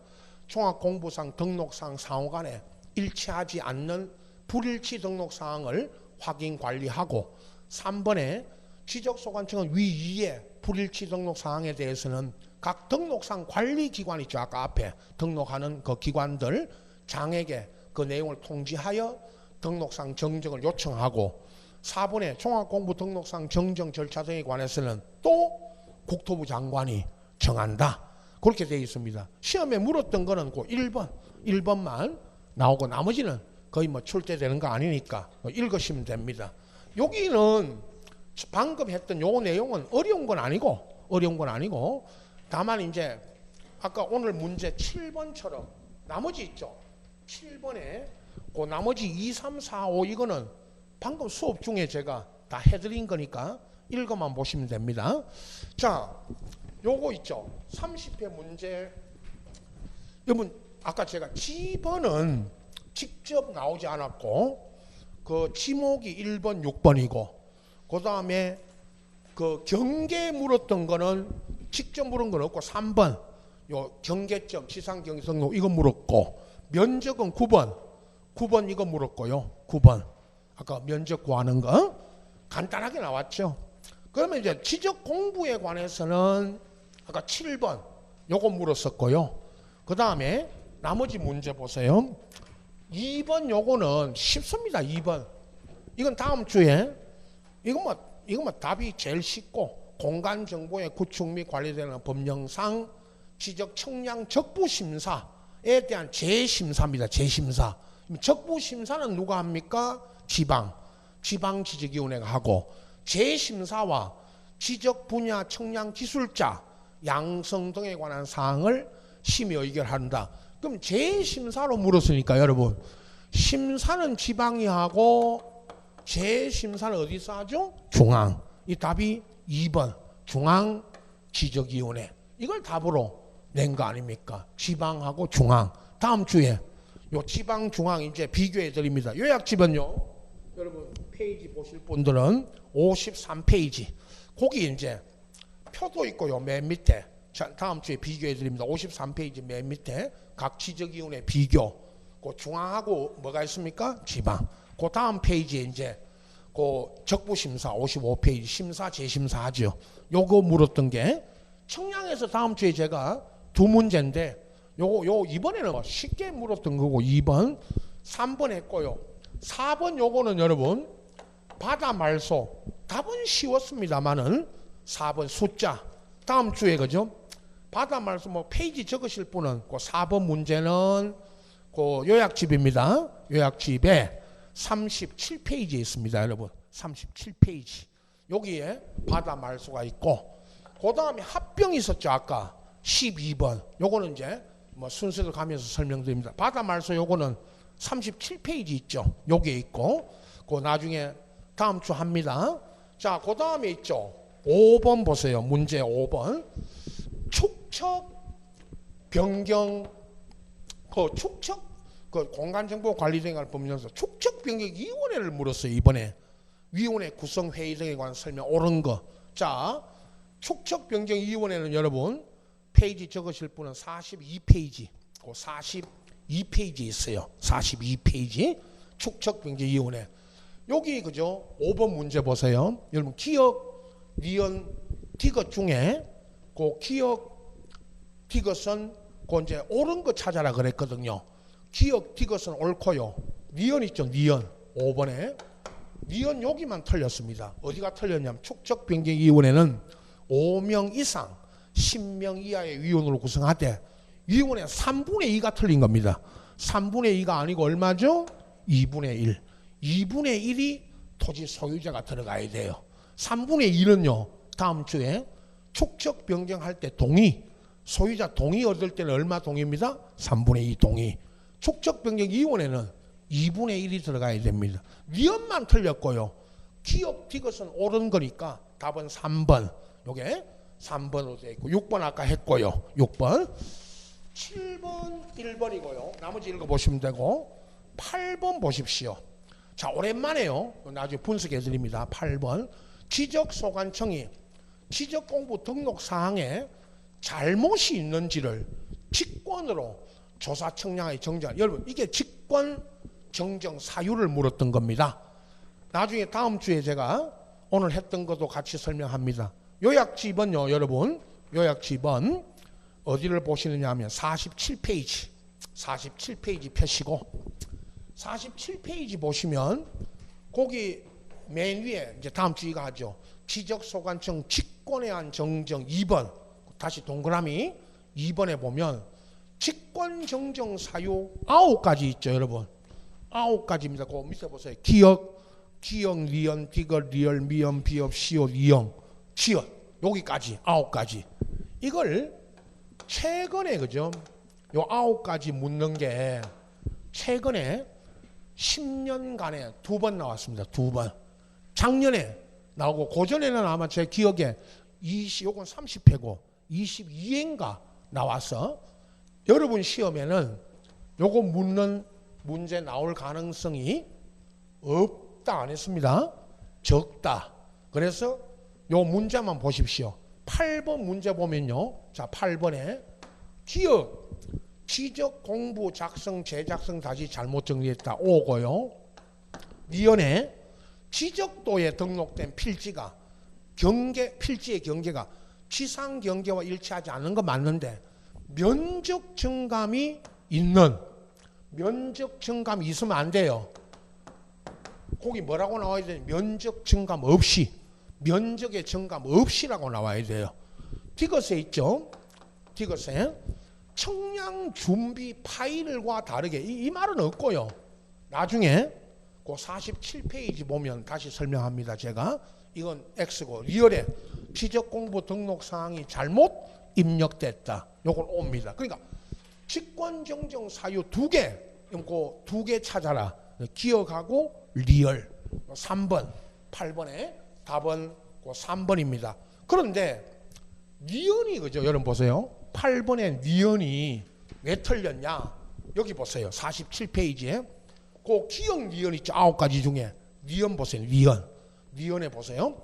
종합공부상 등록상 상호 간에 일치하지 않는 불일치 등록사항을 확인 관리하고 3번에 지적소관청은 위에 불일치 등록사항에 대해서는 각 등록상 관리기관 있죠. 아까 앞에 등록하는 그 기관들 장에게 그 내용을 통지하여 등록상 정정을 요청하고 4번에 종합공부 등록상 정정 절차 등에 관해서는 또 국토부 장관이 정한다. 그렇게 되어 있습니다. 시험에 물었던 거는 그 1번만 나오고 나머지는 거의 뭐 출제되는 거 아니니까 읽으시면 됩니다. 여기는 방금 했던 요 내용은 어려운 건 아니고 다만 이제 아까 오늘 문제 7번처럼 나머지 있죠. 7번에 그 나머지 2, 3, 4, 5 이거는 방금 수업 중에 제가 다 해드린 거니까 읽어만 보시면 됩니다. 자, 요거 있죠. 30회 문제. 여러분 아까 제가 지번은 직접 나오지 않았고 그 지목이 1번, 6번이고 그 다음에 그 경계 물었던 거는 직접 물은 건 없고 3번 요 경계점 지상경성로 이거 물었고 면적은 9번 이거 물었고요. 9번 아까 면적 구하는 거 간단하게 나왔죠. 그러면 이제 지적 공부에 관해서는 아까 7번 요거 물었었고요. 그 다음에 나머지 문제 보세요. 2번 요거는 쉽습니다. 2번 이건 다음 주에 이건 뭐 답이 제일 쉽고 공간 정보의 구축 및 관리되는 법령상 지적 청량 적부 심사에 대한 재심사입니다. 재심사. 적부 심사는 누가 합니까? 지방지적위원회가 하고 재심사와 지적 분야 청량 기술자 양성 등에 관한 사항을 심의 의결한다. 그럼 재심사로 물었으니까 여러분 심사는 지방이 하고 재심사는 어디서 하죠? 중앙. 이 답이 2번 중앙지적위원회. 이걸 답으로 낸 거 아닙니까? 지방하고 중앙. 다음 주에 요 지방 중앙 이제 비교해 드립니다. 요약집은요. 여러분 페이지 보실 분들은 53페이지. 거기 이제 표도 있고요. 맨 밑에. 자, 다음 주에 비교해 드립니다. 53페이지 맨 밑에 각 지적위원회 비교. 그 중앙하고 뭐가 있습니까? 지방. 그 다음 페이지에 이제 그 적부심사 55페이지 심사 재심사 하죠. 요거 물었던 게 청량에서 다음 주에 제가 두 문제인데 요 이번에는 쉽게 물었던 거고 2번 3번 했고요. 4번 요거는 여러분 바다 말소 답은 쉬웠습니다만은 4번 숫자 다음 주에 그죠? 바다 말소 뭐 페이지 적으실 분은 그 4번 문제는 그 요약집입니다. 요약집에 37페이지에 있습니다. 여러분 37페이지 여기에 바다 말소가 있고 그 다음에 합병이 있었죠. 아까 12번 요거는 이제 뭐 순서를 가면서 설명드립니다. 바다 말소 요거는 37페이지 있죠. 요게 있고 그 나중에 다음 주 합니다. 자, 그 다음에 있죠. 5번 보세요. 문제 5번 축척 변경 그 공간정보관리등을 법령서 축척 변경 위원회를 물었어요. 이번에 위원회 구성 회의 등에 관한 설명 옳은 거. 자, 축척 변경 위원회는 여러분 페이지 적으실 분은 42페이지. 그 42페이지 있어요. 42페이지 축척 변경 위원회. 여기 그죠? 5번 문제 보세요. 여러분 기억 리언 디귿 중에 그 기억 디귿은 그 이제 옳은 거 찾아라 그랬거든요. 기억 디귿은 옳고요. 리언 있죠. 리언 5번에 리언 여기만 틀렸습니다. 어디가 틀렸냐면 축척 변경 위원회는 5명 이상 10명 이하의 위원으로 구성하되 위원회 3분의 2가 틀린 겁니다. 3분의 2가 아니고 얼마죠? 2분의 1. 2분의 1이 토지 소유자가 들어가야 돼요. 3분의 1은요. 다음 주에 축척 변경할 때 동의 소유자 동의 얻을 때는 얼마 동의입니다? 3분의 2 동의. 축적변경이원에는 2분의 1이 들어가야 됩니다. 위험만 틀렸고요. 기업 디귿은 옳은 거니까 답은 3번. 요게 3번으로 되어 있고 6번 아까 했고요. 6번. 7번 1번이고요. 나머지 읽어보시면 되고 8번 보십시오. 자, 오랜만에요. 나중에 분석해 드립니다. 8번. 지적소관청이 지적공부 등록사항에 잘못이 있는지를 직권으로 조사 청량하여 정정. 여러분, 이게 직권 정정 사유를 물었던 겁니다. 나중에 다음 주에 제가 오늘 했던 것도 같이 설명합니다. 요약집은요, 여러분, 요약집은 어디를 보시느냐 하면 47페이지 47페이지 펴시고 47페이지 보시면 거기 맨 위에 이제 다음 주 이거 하죠. 지적소관청 직권에 의한 정정 2번 다시 동그라미 2번에 보면 직권 정정 사유 9가지 있죠, 여러분. 9가지입니다. 그 밑에 보세요. 기억, 리언, 디귿, 리얼, 미연, 비업, 시옷, 이형, 지읒 여기까지 9가지. 이걸 최근에 그죠? 요 9가지 묻는 게 최근에 10년간에 2번 나왔습니다. 2번. 작년에 나오고 고전에는 아마 제 기억에 요건 30회고 22회인가 나와서 여러분 시험에는 요거 묻는 문제 나올 가능성이 없다 안 했습니다. 적다. 그래서 요 문제만 보십시오. 8번 문제 보면요. 자, 8번에 기억, 지적, 공부, 작성, 재작성 다시 잘못 정리했다. 오고요. 위원회 지적도에 등록된 필지가 필지의 경계가 지상 경계와 일치하지 않는 거 맞는데 면적 증감이 있는 면적 증감이 있으면 안 돼요. 거기 뭐라고 나와야 되냐? 면적 증감 없이 면적의 증감 없이라고 나와야 돼요. 디귿에 있죠. 디귿에 청량 준비 파일과 다르게 이 말은 없고요. 나중에 그 47페이지 보면 다시 설명합니다. 제가 이건 X고 리얼에 지적공부 등록사항이 잘못 입력됐다. 요걸 옵니다. 그러니까 직권정정 사유 2개, 그 2개 찾아라. 기억하고 리얼 3번, 8번에 답은 그 3번입니다. 그런데 니은이 그죠? 여러분 보세요. 8번에 니은이 왜 틀렸냐? 여기 보세요. 47페이지에 그 기억 니은 있죠. 9가지 중에 니은 보세요. 니은에 보세요.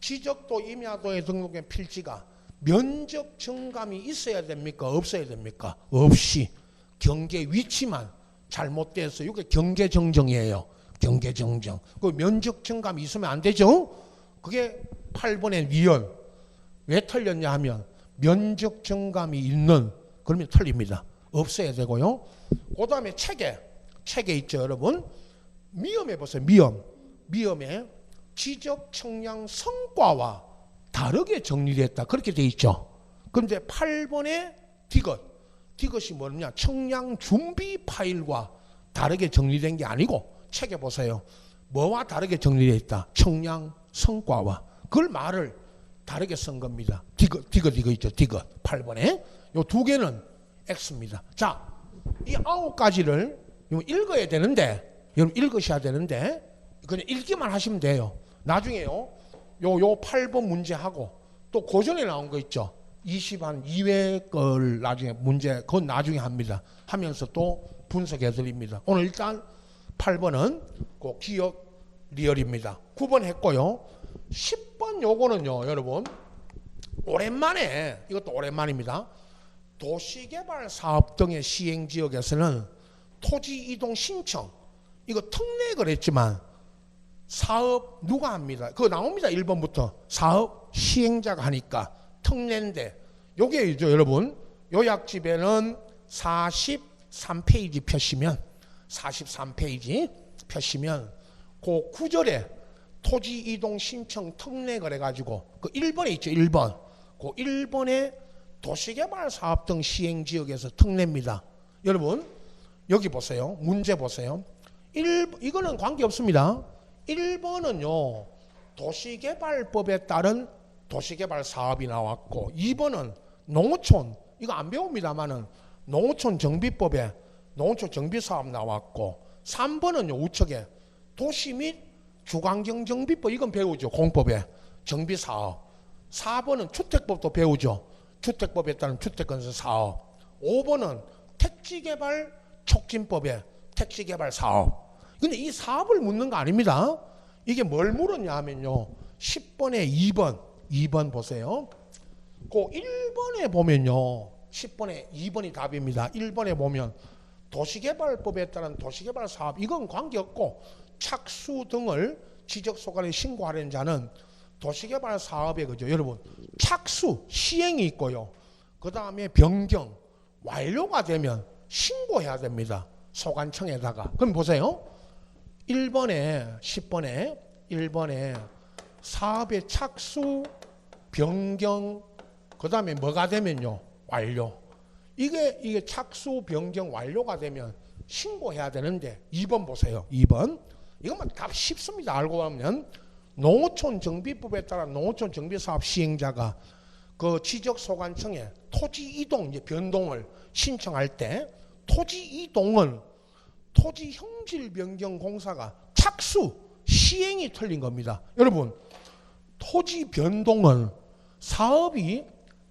지적도 임야도에 등록된 필지가 면적 증감이 있어야 됩니까? 없어야 됩니까? 없이 경계 위치만 잘못돼서 이게 경계 정정이에요. 경계 정정. 그 면적 증감이 있으면 안 되죠? 그게 8번의 니은. 왜 틀렸냐 하면 면적 증감이 있는 그러면 틀립니다. 없어야 되고요. 그 다음에 책에 있죠, 여러분. 미음에 보세요. 미음에 지적 청량 성과와 다르게 정리됐다. 그렇게 돼 있죠. 그런데 8번의 디귿이 뭐냐? 청량 준비 파일과 다르게 정리된 게 아니고 책에 보세요. 뭐와 다르게 정리되어 있다? 청량 성과와. 그걸 말을 다르게 쓴 겁니다. 디귿 이거 있죠. 디귿 8번에. 요 2개는 X입니다. 자, 이 9가지를 읽어야 되는데 여러분 읽으셔야 되는데 그냥 읽기만 하시면 돼요. 나중에요. 요 8번 문제하고 또 고전에 나온 거 있죠. 22회 걸 나중에 문제 그건 나중에 합니다. 하면서 또 분석해 드립니다. 오늘 일단 8번은 그 기억 리얼입니다. 9번 했고요. 10번 요거는요, 여러분. 오랜만에 이것도 오랜만입니다. 도시개발 사업 등의 시행 지역에서는 토지 이동 신청 이거 특례 그랬지만 사업 누가 합니다. 그거 나옵니다. 1번부터 사업 시행자가 하니까 특례인데 요게 있죠, 여러분. 요약집에는 43페이지 펴시면 43페이지 펴시면 그 9절에 토지 이동 신청 특례 그래가지고 그 1번에 있죠. 1번. 그 1번에 도시개발 사업 등 시행 지역에서 특례입니다. 여러분 여기 보세요. 문제 보세요. 이거는 관계없습니다. 1번은요. 도시개발법에 따른 도시개발 사업이 나왔고 2번은 농어촌 이거 안 배웁니다만은 농어촌 정비법에 농어촌 정비사업 나왔고 3번은요 우측에 도시 및 주관경 정비법 이건 배우죠. 공법에 정비사업. 4번은 주택법도 배우죠. 주택법에 따른 주택건설 사업. 5번은 택지개발 촉진법에 택지개발 사업. 근데 이 사업을 묻는 거 아닙니다. 이게 뭘 물었냐 하면요 10번에 2번 보세요. 그 1번에 보면요 10번에 2번이 답입니다. 1번에 보면 도시개발법에 따른 도시개발 사업 이건 관계없고 착수 등을 지적소관에 신고하는 자는 도시개발 사업에 그죠 여러분 착수 시행이 있고요. 그 다음에 변경 완료가 되면 신고해야 됩니다. 소관청에다가. 그럼 보세요. 1번에 10번에 1번에 사업의 착수 변경 그 다음에 뭐가 되면요 완료. 이게 착수 변경 완료가 되면 신고해야 되는데 2번 보세요. 2번 이것만 답 쉽습니다. 알고 보면 농어촌 정비법에 따라 농어촌 정비사업 시행자가 그 지적소관청에 토지 이동 이제 변동을 신청할 때 토지 이동은 토지 형질 변경 공사가 착수 시행이 틀린 겁니다. 여러분 토지 변동은 사업이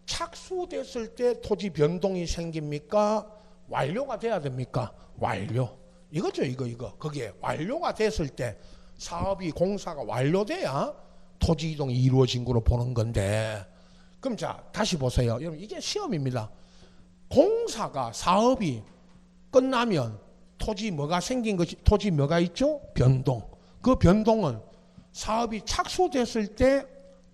착수됐을 때 토지 변동이 생깁니까? 완료가 돼야 됩니까? 완료. 이거죠, 이거. 거기에 완료가 됐을 때 사업이 공사가 완료돼야 토지 이동이 이루어진 거로 보는 건데. 그럼 자, 다시 보세요. 여러분 이게 시험입니다. 공사가 사업이 끝나면 토지 뭐가 생긴 것이 토지 뭐가 있죠? 변동. 그 변동은 사업이 착수됐을 때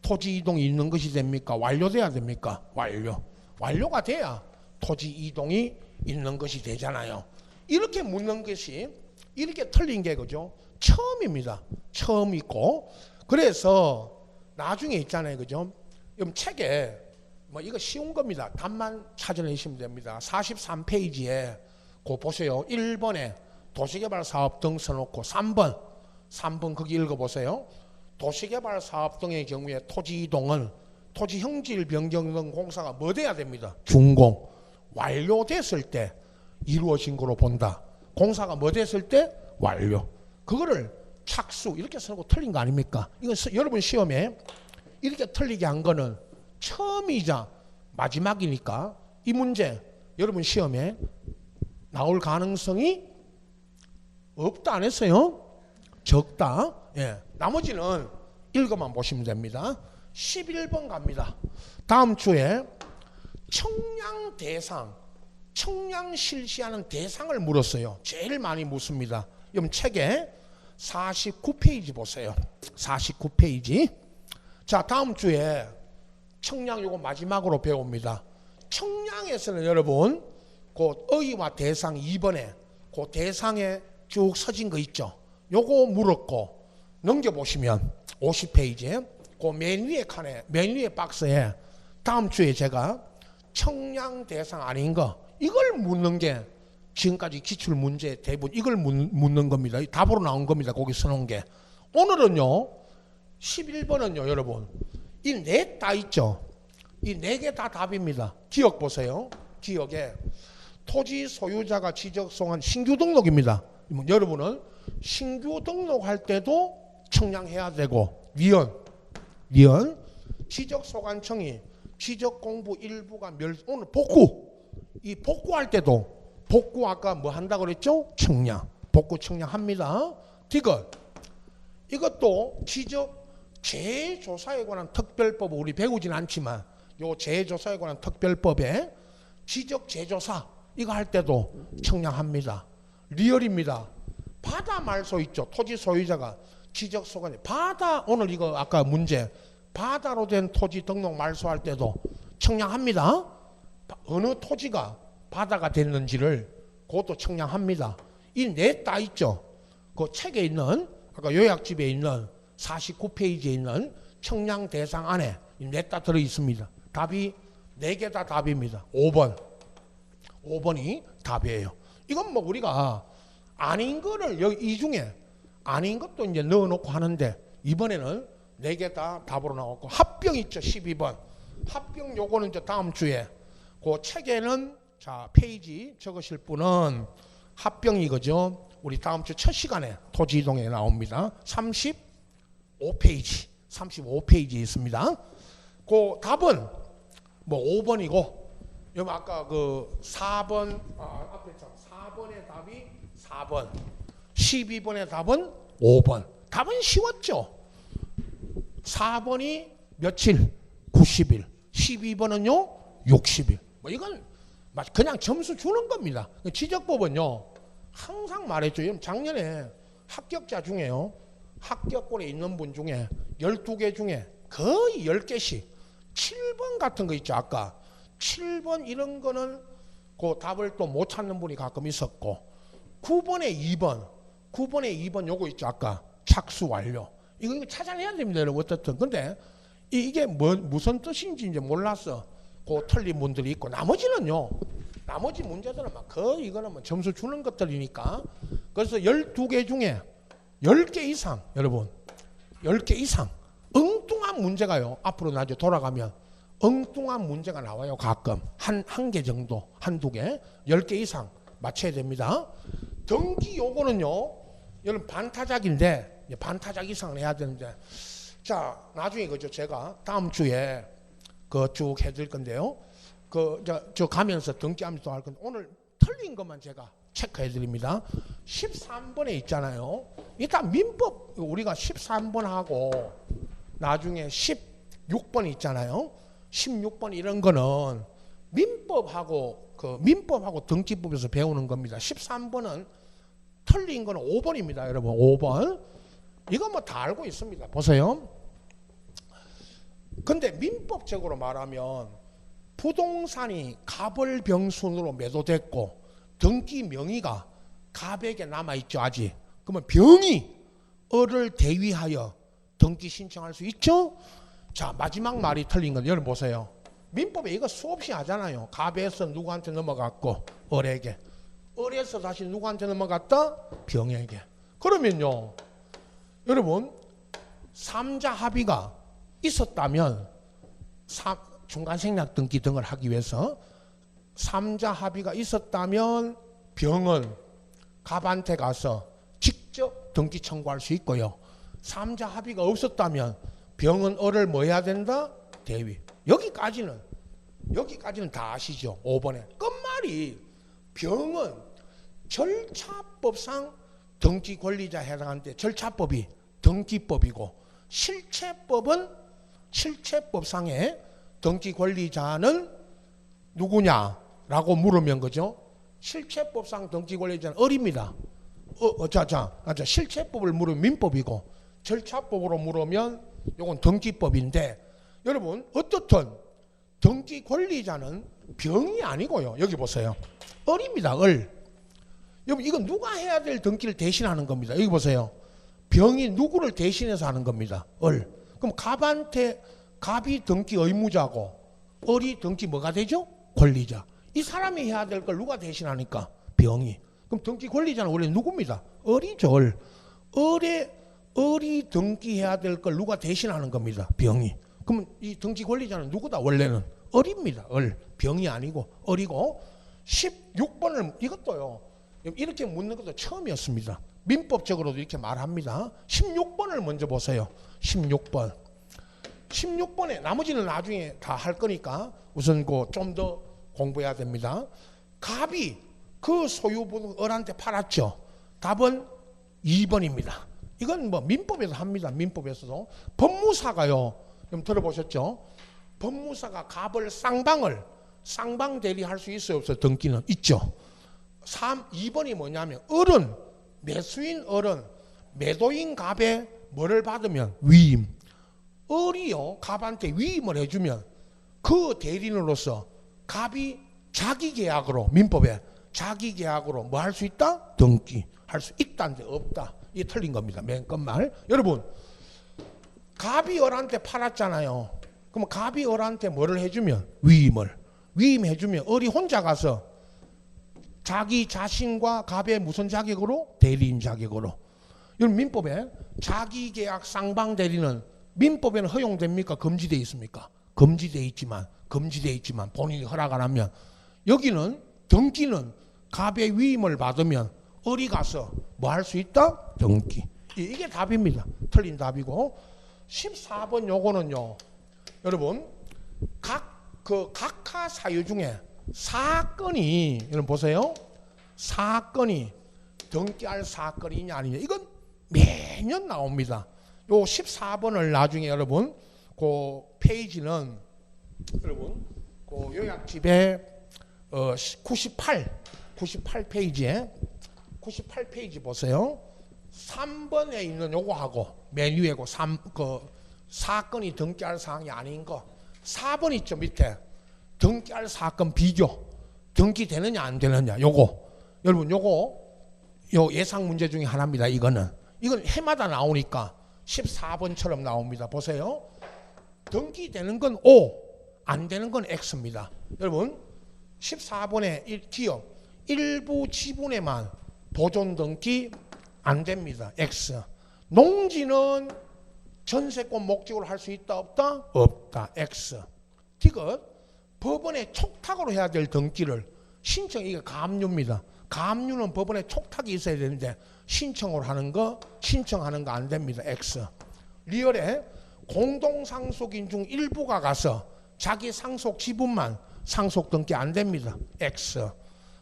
토지 이동이 있는 것이 됩니까? 완료돼야 됩니까? 완료. 완료가 돼야 토지 이동이 있는 것이 되잖아요. 이렇게 묻는 것이 이렇게 틀린 게 그죠? 처음입니다. 처음 있고 그래서 나중에 있잖아요. 그죠? 여러분 책에 뭐 이거 쉬운 겁니다. 답만 찾아내시면 됩니다. 43페이지에 그 보세요. 1번에 도시개발 사업 등 써놓고 3번 거기 읽어보세요. 도시개발 사업 등의 경우에 토지 이동은 토지 형질 변경 등 공사가 뭐 돼야 됩니다. 준공. 완료됐을 때 이루어진 거로 본다. 공사가 뭐 됐을 때 완료. 그거를 착수 이렇게 쓰고 틀린 거 아닙니까? 이건 여러분 시험에 이렇게 틀리게 한 거는 처음이자 마지막이니까 이 문제 여러분 시험에 나올 가능성이 없다 안 했어요? 적다. 예. 나머지는 읽어만 보시면 됩니다. 11번 갑니다. 다음 주에 청량 대상, 청량 실시하는 대상을 물었어요. 제일 많이 묻습니다. 여러분 책에 49페이지 보세요. 49페이지. 자, 다음 주에 청량 요거 마지막으로 배웁니다. 청량에서는 여러분 그 의의와 대상 2번에 그 대상에 쭉 서진 거 있죠. 요거 물었고 넘겨보시면 50페이지에 그 맨 위에 칸에 맨 위에 박스에 다음 주에 제가 청량 대상 아닌 거 이걸 묻는 게 지금까지 기출 문제 대부분 이걸 묻는 겁니다. 답으로 나온 겁니다. 거기 써놓은 게. 오늘은요 11번은요 여러분 이 넷 다 있죠. 이 네 개 다 답입니다. 기억 보세요. 기억에 토지 소유자가 지적송한 신규 등록입니다. 여러분은 신규 등록할 때도 청량해야 되고 위헌 지적소관청이 지적공부 일부가 오늘 복구 이 복구할 때도 복구 아까 뭐 한다고 그랬죠? 청량 복구 청량합니다. 디귿 이것도 지적 재조사에 관한 특별법 우리 배우진 않지만 요 재조사에 관한 특별법에 지적 재조사 이거 할 때도 청량합니다. 리얼입니다. 바다 말소 있죠. 토지 소유자가 지적소관이 바다 오늘 이거 아까 문제 바다로 된 토지 등록 말소할 때도 청량합니다. 어느 토지가 바다가 됐는지를 그것도 청량합니다. 이 넷 다 있죠. 그 책에 있는 아까 요약집에 있는 49페이지에 있는 청량 대상 안에 넷 다 들어 있습니다. 답이 4개 다 답입니다. 5번이 답이에요. 이건 뭐 우리가 아닌 거를 여기 이 중에 아닌 것도 이제 넣어놓고 하는데 이번에는 4개 다 답으로 나왔고 합병 있죠. 12번 합병 요거는 이제 다음 주에 그 책에는 자 페이지 적으실 분은 합병이 그죠? 우리 다음 주 첫 시간에 토지이동에 나옵니다. 35페이지 35페이지 있습니다. 그 답은 뭐 5번이고 여기 아까 그 4번 앞에 4번의 답이 4번 12번의 답은 5번. 답은 쉬웠죠. 4번이 며칠? 90일. 12번은요? 60일. 뭐 이건 그냥 점수 주는 겁니다. 지적법은요. 항상 말했죠. 작년에 합격자 중에요. 합격권에 있는 분 중에 12개 중에 거의 10개씩 7번 같은 거 있죠. 아까 7번 이런 거는 그 답을 또 못 찾는 분이 가끔 있었고 9번에 2번 요거 있죠. 아까 착수 완료. 이거 찾아내야 됩니다. 여러분 어떻든. 근데 이게 무슨 뜻인지 이제 몰라서 그 틀린 분들이 있고 나머지는요. 나머지 문제들은 막 거의 이거는 뭐 점수 주는 것들이니까 그래서 12개 중에 10개 이상 여러분 10개 이상 엉뚱한 문제가요. 앞으로 나중에 돌아가면 엉뚱한 문제가 나와요. 가끔 한 개 정도 한두 개 10개 이상 맞춰야 됩니다. 등기 요거는요. 여러분 반타작인데 반타작 이상을 해야 되는데 자 나중에 그죠 제가 다음 주에 그 쭉 해드릴 건데요. 저 가면서 등기하면서 할 건데 오늘 틀린 것만 제가 체크해 드립니다. 13번에 있잖아요. 일단 민법 우리가 13번하고 나중에 16번 있잖아요. 16번 이런 거는 민법하고 등기법에서 배우는 겁니다. 13번은 틀린 거는 5번입니다. 여러분 5번. 이거 뭐 다 알고 있습니다. 보세요. 근데 민법적으로 말하면 부동산이 갑을병순으로 매도됐고 등기 명의가 갑에게 남아있죠. 아직. 그러면 병이 을을 대위하여 등기 신청할 수 있죠. 자 마지막 말이 틀린 건 여러분 보세요. 민법에 이거 수없이 하잖아요. 갑에서 누구한테 넘어갔고 을에게 을에서 다시 누구한테 넘어갔다? 병에게. 그러면요 여러분 3자 합의가 있었다면 중간생략 등기 등을 하기 위해서 3자 합의가 있었다면 병은 갑한테 가서 직접 등기 청구할 수 있고요. 3자 합의가 없었다면 병은 을을 뭐 해야 된다? 대위. 여기까지는 다 아시죠? 5번에 끝말이 병은 절차법상 등기 권리자에 해당하는데 절차법이 등기법이고 실체법상의 등기 권리자는 누구냐라고 물으면 그죠? 실체법상 등기 권리자는 을입니다. 실체법을 물으면 민법이고 절차법으로 물으면 이건 등기법인데 여러분 어떻든 등기 권리자는 병이 아니고요. 여기 보세요. 을입니다. 을. 여러분 이건 누가 해야 될 등기를 대신하는 겁니다. 여기 보세요. 병이 누구를 대신해서 하는 겁니다. 을. 그럼 갑이 등기 의무자고 을이 등기 뭐가 되죠? 권리자. 이 사람이 해야 될 걸 누가 대신하니까? 병이. 그럼 등기 권리자는 원래 누굽니다? 을이죠. 을. 을이 등기해야 될 걸 누가 대신하는 겁니다. 병이. 그럼 이 등기 권리자는 누구다? 원래는 을입니다. 을. 병이 아니고 을이고 16번을 이것도요. 이렇게 묻는 것도 처음이었습니다. 민법적으로도 이렇게 말합니다. 16번을 먼저 보세요. 16번에 나머지는 나중에 다 할 거니까 우선 좀 더 공부해야 됩니다. 갑이 그 소유분 을한테 팔았죠. 답은 2번입니다. 이건 뭐 민법에서 합니다. 민법에서도 법무사가요. 좀 들어보셨죠? 법무사가 갑을 쌍방 대리할 수 있어요, 없어요? 등기는 있죠. 2번이 뭐냐면 을은 매수인 을은 매도인 갑에 뭐를 받으면 위임. 을이요 갑한테 위임을 해주면 그 대리인으로서 갑이 자기 계약으로 민법에 자기 계약으로 뭐 할 수 있다? 등기 할 수 있다는데 없다. 이게 틀린 겁니다. 맨 끝말. 여러분 갑이 을한테 팔았잖아요. 그럼 갑이 을한테 뭐를 해주면 위임해주면 을이 혼자 가서 자기 자신과 갑의 무슨 자격으로? 대리인 자격으로. 여러분 민법에 자기 계약 쌍방 대리는 민법에는 허용됩니까? 금지되어 있습니까? 금지돼 있지만 본인이 허락 안 하면, 여기는 등기는 갑의 위임을 받으면 어디 가서 뭐 할 수 있다? 등기. 이게 답입니다. 틀린 답이고. 14번 요거는요, 여러분 각하 사유 중에 사건이, 여러분 보세요, 사건이 등기할 사건이냐 아니냐, 이건 매년 나옵니다. 요 14번을 나중에 여러분 그 페이지는 여러분 그 요약집에 98페이지에 98페이지 보세요. 3번에 있는 요거하고 맨 위에 그 사건이 등기할 사항이 아닌 거, 4번 있죠 밑에, 등기할 사건 비교, 등기되느냐 안 되느냐, 요거 여러분 요 예상 문제 중에 하나입니다. 이건 해마다 나오니까 14번처럼 나옵니다. 보세요. 등기되는 건 O, 안 되는 건 X입니다. 여러분 14번에 기업 일부 지분에만 보존 등기 안 됩니다. X. 농지는 전세권 목적으로 할 수 있다 없다? 없다. X. 디귿 법원에 촉탁으로 해야 될 등기를 이게 가압류입니다. 가압류는 법원에 촉탁이 있어야 되는데 신청하는 거 안 됩니다. X. 리얼에 공동상속인 중 일부가 가서 자기 상속 지분만 상속 등기 안 됩니다. X.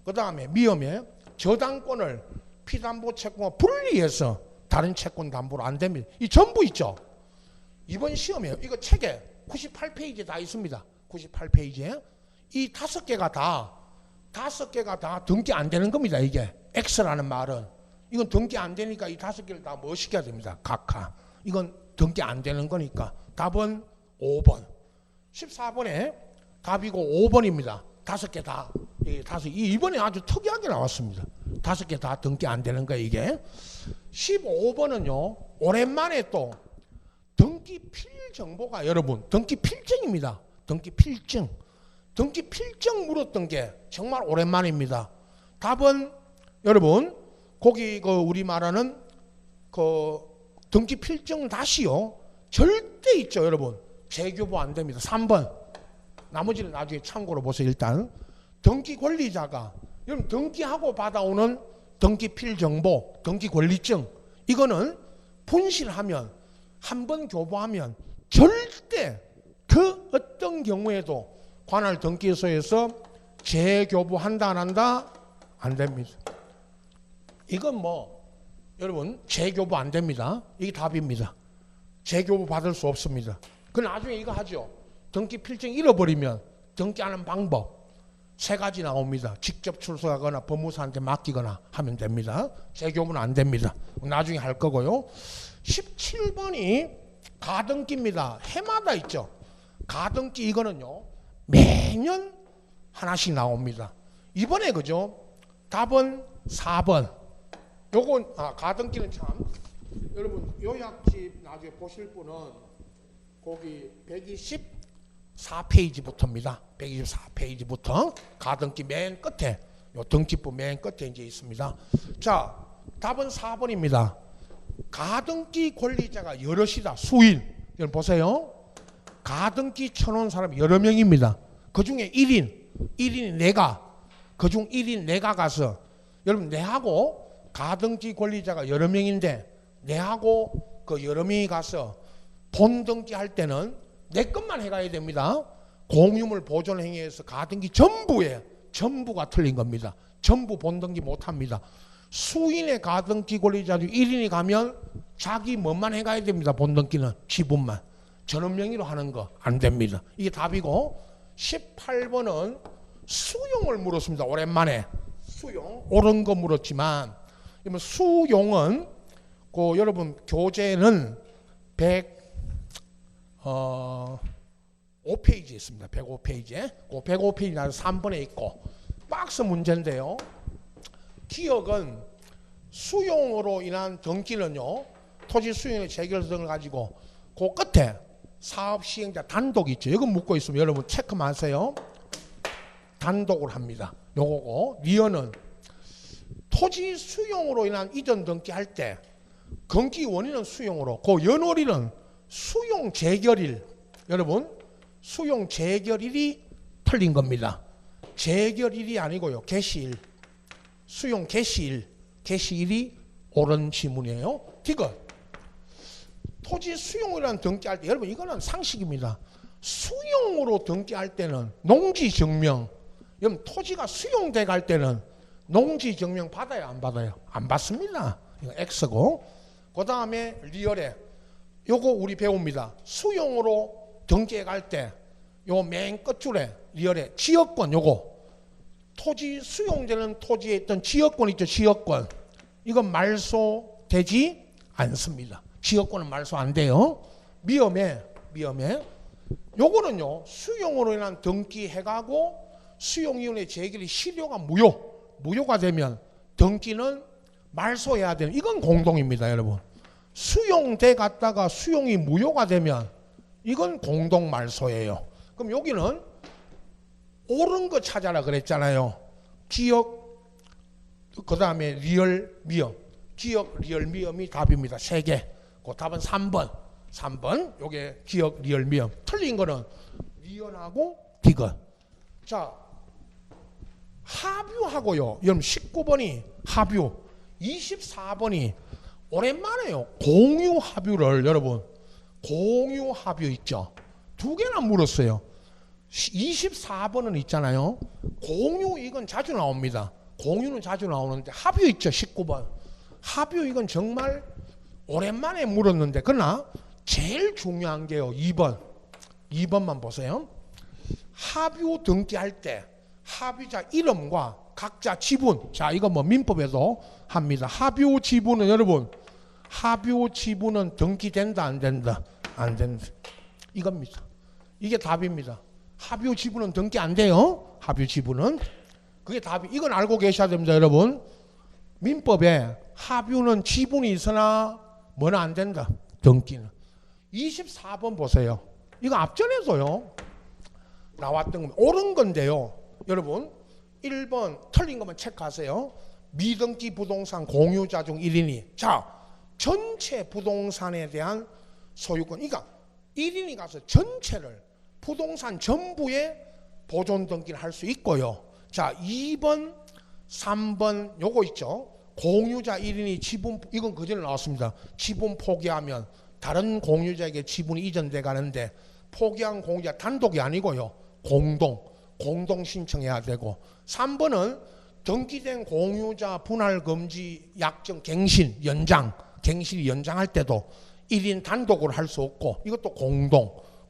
그 다음에 미음에 저당권을 피담보 채권과 분리해서 다른 채권 담보로 안 됩니다. 이 전부 있죠. 이번 시험에 이거 책에 98페이지에 다 있습니다. 98페이지에 이 5개가 다 등기 안 되는 겁니다. 이게 X라는 말은 이건 등기 안 되니까 이 5개를 다 뭐 시켜야 됩니다. 각하. 이건 등기 안 되는 거니까 답은 5번. 14번에 답이고 5번입니다. 5개 다. 이번에 아주 특이하게 나왔습니다. 5개 다 등기 안 되는 거예요, 이게. 15번은요, 오랜만에 또 등기 필 정보가, 여러분, 등기 필증입니다. 등기 필증 물었던 게 정말 오랜만입니다. 답은 여러분, 거기 우리 말하는 등기 필증 다시요, 절대 있죠, 여러분. 재교부 안 됩니다. 3번. 나머지는 나중에 참고로 보세요. 일단 등기 권리자가, 여러분 등기하고 받아오는 등기 필정보, 등기 권리증, 이거는 분실하면, 한번 교부하면 절대 그 어떤 경우에도 관할 등기소에서 재교부한다 안 한다? 안 됩니다. 이건 여러분 재교부 안 됩니다. 이게 답입니다. 재교부 받을 수 없습니다. 그 나중에 이거 하죠. 등기 필증 잃어버리면 등기하는 방법 3가지 나옵니다. 직접 출석하거나 법무사한테 맡기거나 하면 됩니다. 재교부는 안 됩니다. 나중에 할 거고요. 17번이 가등기입니다. 해마다 있죠. 가등기 이거는요, 매년 하나씩 나옵니다. 이번에 그죠? 답은 4번. 요건 가등기는 참, 여러분 요약집 나중에 보실 분은 거기 124페이지부터입니다. 124페이지부터 가등기 맨 끝에, 요 등기부 맨 끝에 이제 있습니다. 자, 답은 4번입니다. 가등기 권리자가 여럿이다. 수인. 여러분 보세요. 가등기 쳐놓은 사람이 여러 명입니다. 그 중에 1인이 내가, 그중 1인 내가 가서, 여러분 내하고 가등기 권리자가 여러 명인데 내하고 그 여러 명이 가서 본등기 할 때는 내 것만 해가야 됩니다. 공유물 보존 행위에서 가등기 전부가 틀린 겁니다. 전부 본등기 못합니다. 수인의 가등기 권리자 중 1인이 가면 자기 뭐만 해가야 됩니다. 본등기는 지분만. 전원 명의로 하는 거 안 됩니다. 이게 답이고, 18번은 수용을 물었습니다. 오랜만에 수용 옳은 거 물었지만, 수용은 여러분 교재는 105페이지에 있습니다. 105페이지에. 105페이지 나서 3번에 있고, 박스 문제인데요. 기억은 수용으로 인한 등기는요, 토지 수용의 재결 등을 가지고 그 끝에 사업 시행자 단독 있죠. 이거 묻고 있으면 여러분 체크만 하세요. 단독을 합니다. 요거고, 리어는 토지 수용으로 인한 이전 등기 할 때 등기 원인은 수용으로, 그 연월일은 수용 재결일, 여러분 수용 재결일이 틀린 겁니다. 재결일이 아니고요. 개시일. 수용 개시일. 개시일이 옳은 지문이에요. 디귿. 토지 수용이라는 등기할 때 여러분 이거는 상식입니다. 수용으로 등기할 때는 농지증명, 여러분 토지가 수용돼 갈 때는 농지증명 받아요 안 받아요? 안 받습니다. 이거 X고. 그 다음에 리얼에 요거 우리 배웁니다. 수용으로 등기해 갈 때 요 맨 끝줄에 리얼에 지역권 요거 토지 수용되는 토지에 있던 지역권 있죠. 지역권 이건 말소되지 않습니다. 지역권은 말소 안 돼요. 미엄에 요거는요 수용으로 인한 등기해가고 수용이윤의 재결이 실효가 무효가 되면 등기는 말소해야 되는 이건 공동입니다. 여러분 수용돼 갔다가 수용이 무효가 되면 이건 공동 말소예요. 그럼 여기는 옳은 거 찾아라 그랬잖아요. 지역 그 다음에 리얼 미엄 지역 리얼 미엄이 답입니다. 3개. 그 답은 3번 요게 기억 리얼 미엄. 틀린 거는 리언하고 디귿. 자 하뷰하고요. 여러분 19번이 하뷰 24번이 오랜만에요. 공유하뷰를 여러분 공유하뷰 있죠. 2개나 물었어요. 24번은 있잖아요. 공유 이건 자주 나옵니다. 공유는 자주 나오는데 하뷰 있죠. 19번 하뷰 이건 정말 오랜만에 물었는데 그러나 제일 중요한 게요. 2번만 보세요. 하뷰 등기할 때 하뷰자 이름과 각자 지분. 자 이거 뭐 민법에도 합니다. 하뷰 지분은 여러분 하뷰 지분은 등기된다 안 된다? 안 된다. 이겁니다. 이게 답입니다. 하뷰 지분은 등기 안 돼요. 하뷰 지분은. 그게 답이. 이건 알고 계셔야 됩니다. 여러분. 민법에 하뷰는 지분이 있으나 뭐는 안 된다. 등기는. 24번 보세요. 이거 앞전에서요. 나왔던 겁니다. 옳은 건데요. 여러분 1번 틀린 것만 체크하세요. 미등기 부동산 공유자 중 1인이 자 전체 부동산에 대한 소유권 그러니까 1인이 가서 전체를 부동산 전부에 보존 등기를 할 수 있고요. 자 2번 3번 요거 있죠. 공유자 1인이 지분 이건 그전에 나왔습니다. 지분 포기하면 다른 공유자에게 지분이 이전돼 가는데 포기한 공유자 단독이 아니고요. 공동 신청해야 되고 3번은 등기된 공유자 분할 금지 약정 갱신 갱신이 연장할 때도 1인 단독으로 할 수 없고 이것도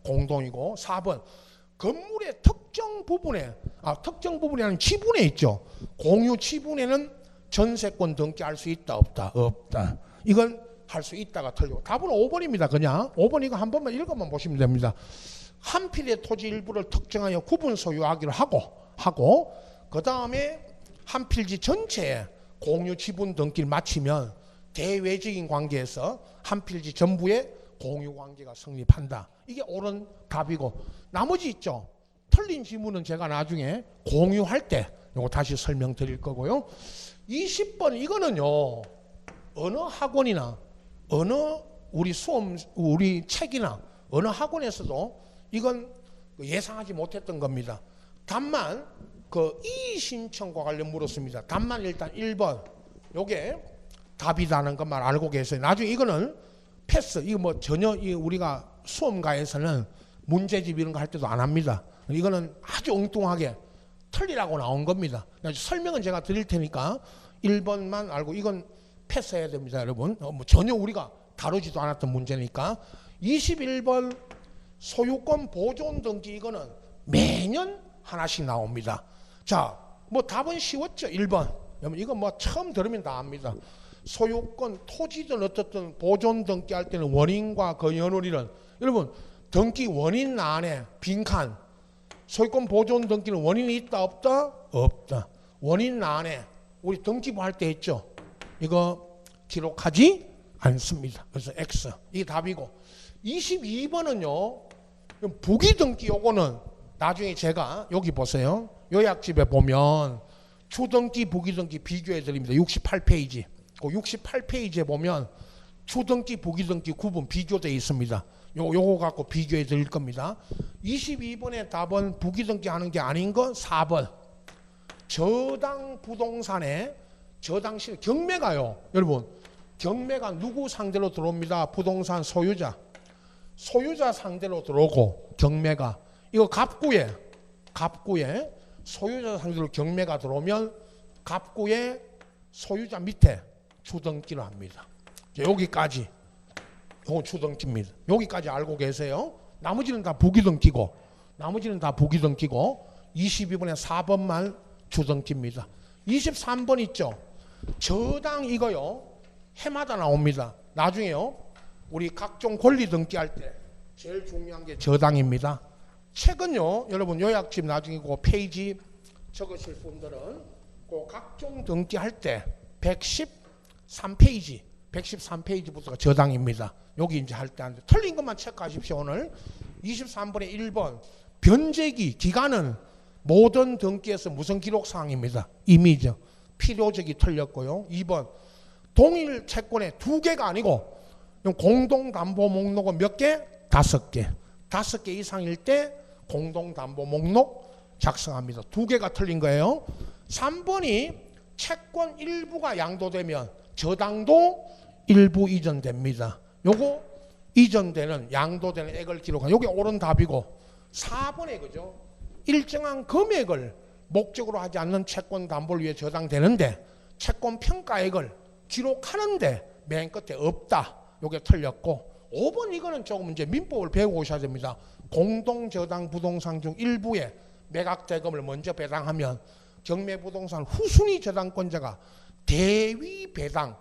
공동이고 4번 건물의 특정 부분에 아니라 지분에 있죠. 공유 지분에는 전세권 등기할 수 있다 없다. 이건 할 수 있다가 틀리고 답은 5번입니다. 그냥 5번 이거 한 번만 읽어만 보시면 됩니다. 한 필의 토지 일부를 특정하여 구분 소유하기로 하고 그 다음에 한 필지 전체에 공유 지분 등기를 마치면 대외적인 관계에서 한 필지 전부에 공유 관계가 성립한다. 이게 옳은 답이고 나머지 있죠. 틀린 지문은 제가 나중에 공유할 때 이거 다시 설명드릴 거고요. 20번 이거는요. 어느 학원이나 어느 우리 책이나 어느 학원에서도 이건 예상하지 못했던 겁니다. 답만 그 이의 신청과 관련 물었습니다. 답만 일단 1번 요게 답이라는 것만 알고 계세요. 나중에 이거는 패스. 이거 뭐 전혀 우리가 수험가에서는 문제집 이런 거 할 때도 안 합니다. 이거는 아주 엉뚱하게 틀리라고 나온 겁니다. 설명은 제가 드릴 테니까 1번만 알고 이건 패스해야 됩니다, 여러분. 뭐 전혀 우리가 다루지도 않았던 문제니까. 21번 소유권 보존 등기 이거는 매년 하나씩 나옵니다. 자, 뭐 답은 쉬웠죠. 1번. 여러분 이거 뭐 처음 들으면 다 압니다. 소유권 토지든 어떻든 보존 등기할 때는 원인과 그 연월일은 여러분 등기 원인 안에 빈칸 소유권 보존 등기는 원인이 있다 없다? 없다. 원인 안에 우리 등기부 할 때 했죠. 이거 기록하지 않습니다. 그래서 X. 이게 답이고 22번은요. 부기등기 요거는 나중에 제가 여기 보세요. 요약집에 보면 주등기 부기등기 비교해 드립니다. 68페이지. 그 68페이지에 보면 주등기, 부기등기 구분 비교되어 있습니다. 요거 갖고 비교해 드릴 겁니다. 22번의 답은 부기등기 하는 게 아닌 거 4번. 저당 부동산에 저당 시 경매가요. 여러분 경매가 누구 상대로 들어옵니다. 부동산 소유자 상대로 들어오고 경매가 이거 갑구에 소유자 상대로 경매가 들어오면 갑구에 소유자 밑에 주등기를 합니다. 여기까지 요거 주등기입니다. 여기까지 알고 계세요. 나머지는 다 부기등기고 22번에 4번만 주등기입니다. 23번 있죠. 저당 이거요. 해마다 나옵니다. 나중에요. 우리 각종 권리 등기할 때 제일 중요한 게 저당입니다. 책은요. 여러분 요약집 나중에 그 페이지 적으실 분들은 그 각종 등기할 때 113페이지부터가 저당입니다. 여기 이제 할 때 틀린 것만 체크하십시오. 오늘 23번에 1번 변제기 기간은 모든 등기에서 무슨 기록사항입니다. 임의죠. 필요적이 틀렸고요. 2번 동일 채권에 2개가 아니고 공동담보 목록은 몇 개? 5개. 5개 이상일 때 공동담보 목록 작성합니다. 2개가 틀린 거예요. 3번이 채권 일부가 양도되면 저당도 일부 이전됩니다. 요거 이전되는 양도되는 액을 기록한 요게 옳은 답이고 4번에 그죠? 일정한 금액을 목적으로 하지 않는 채권 담보를 위해 저당되는데 채권 평가액을 기록하는데 맨 끝에 없다. 요게 틀렸고 5번 이거는 조금 이제 민법을 배우고 오셔야 됩니다. 공동저당 부동산 중 일부에 매각대금을 먼저 배당하면 경매부동산 후순위 저당권자가 대위 배당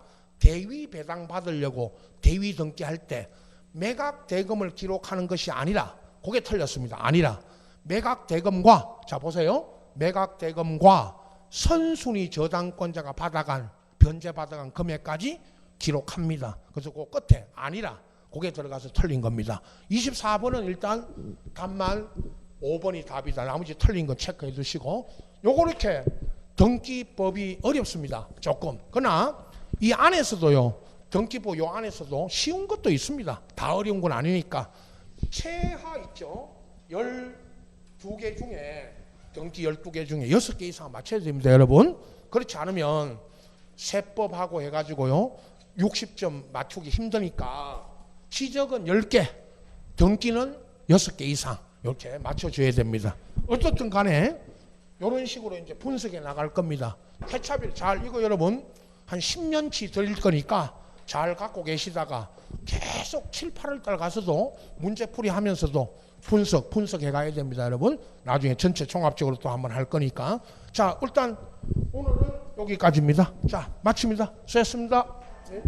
받으려고 대위 등기할 때 매각대금을 기록하는 것이 아니라 그게 틀렸습니다. 아니라 매각대금과 자 보세요. 매각대금과 선순위 저당권자가 변제받아간 금액까지 기록합니다. 그래서 그 끝에 아니라 그게 들어가서 틀린 겁니다. 24번은 일단 답만 5번이 답이다. 나머지 틀린 건 체크해 두시고 요거 이렇게 등기법이 어렵습니다. 조금. 그러나 이 안에서도요. 등기법 요 안에서도 쉬운 것도 있습니다. 다 어려운 건 아니니까. 최하 있죠. 12개 중에 등기 12개 중에 6개 이상 맞춰야 됩니다. 여러분. 그렇지 않으면 세법하고 해가지고요. 60점 맞추기 힘드니까 시적은 10개, 등기는 6개 이상 이렇게 맞춰줘야 됩니다. 어떻든 간에 이런 식으로 이제 분석해 나갈 겁니다. 회차별 잘 이거 여러분 한 10년치 드릴 거니까 잘 갖고 계시다가 계속 7, 8월 달 가서도 문제풀이 하면서도 분석해 가야 됩니다. 여러분 나중에 전체 종합적으로 또 한번 할 거니까 자 일단 오늘은 여기까지입니다. 자 마칩니다. 수고했습니다. 네.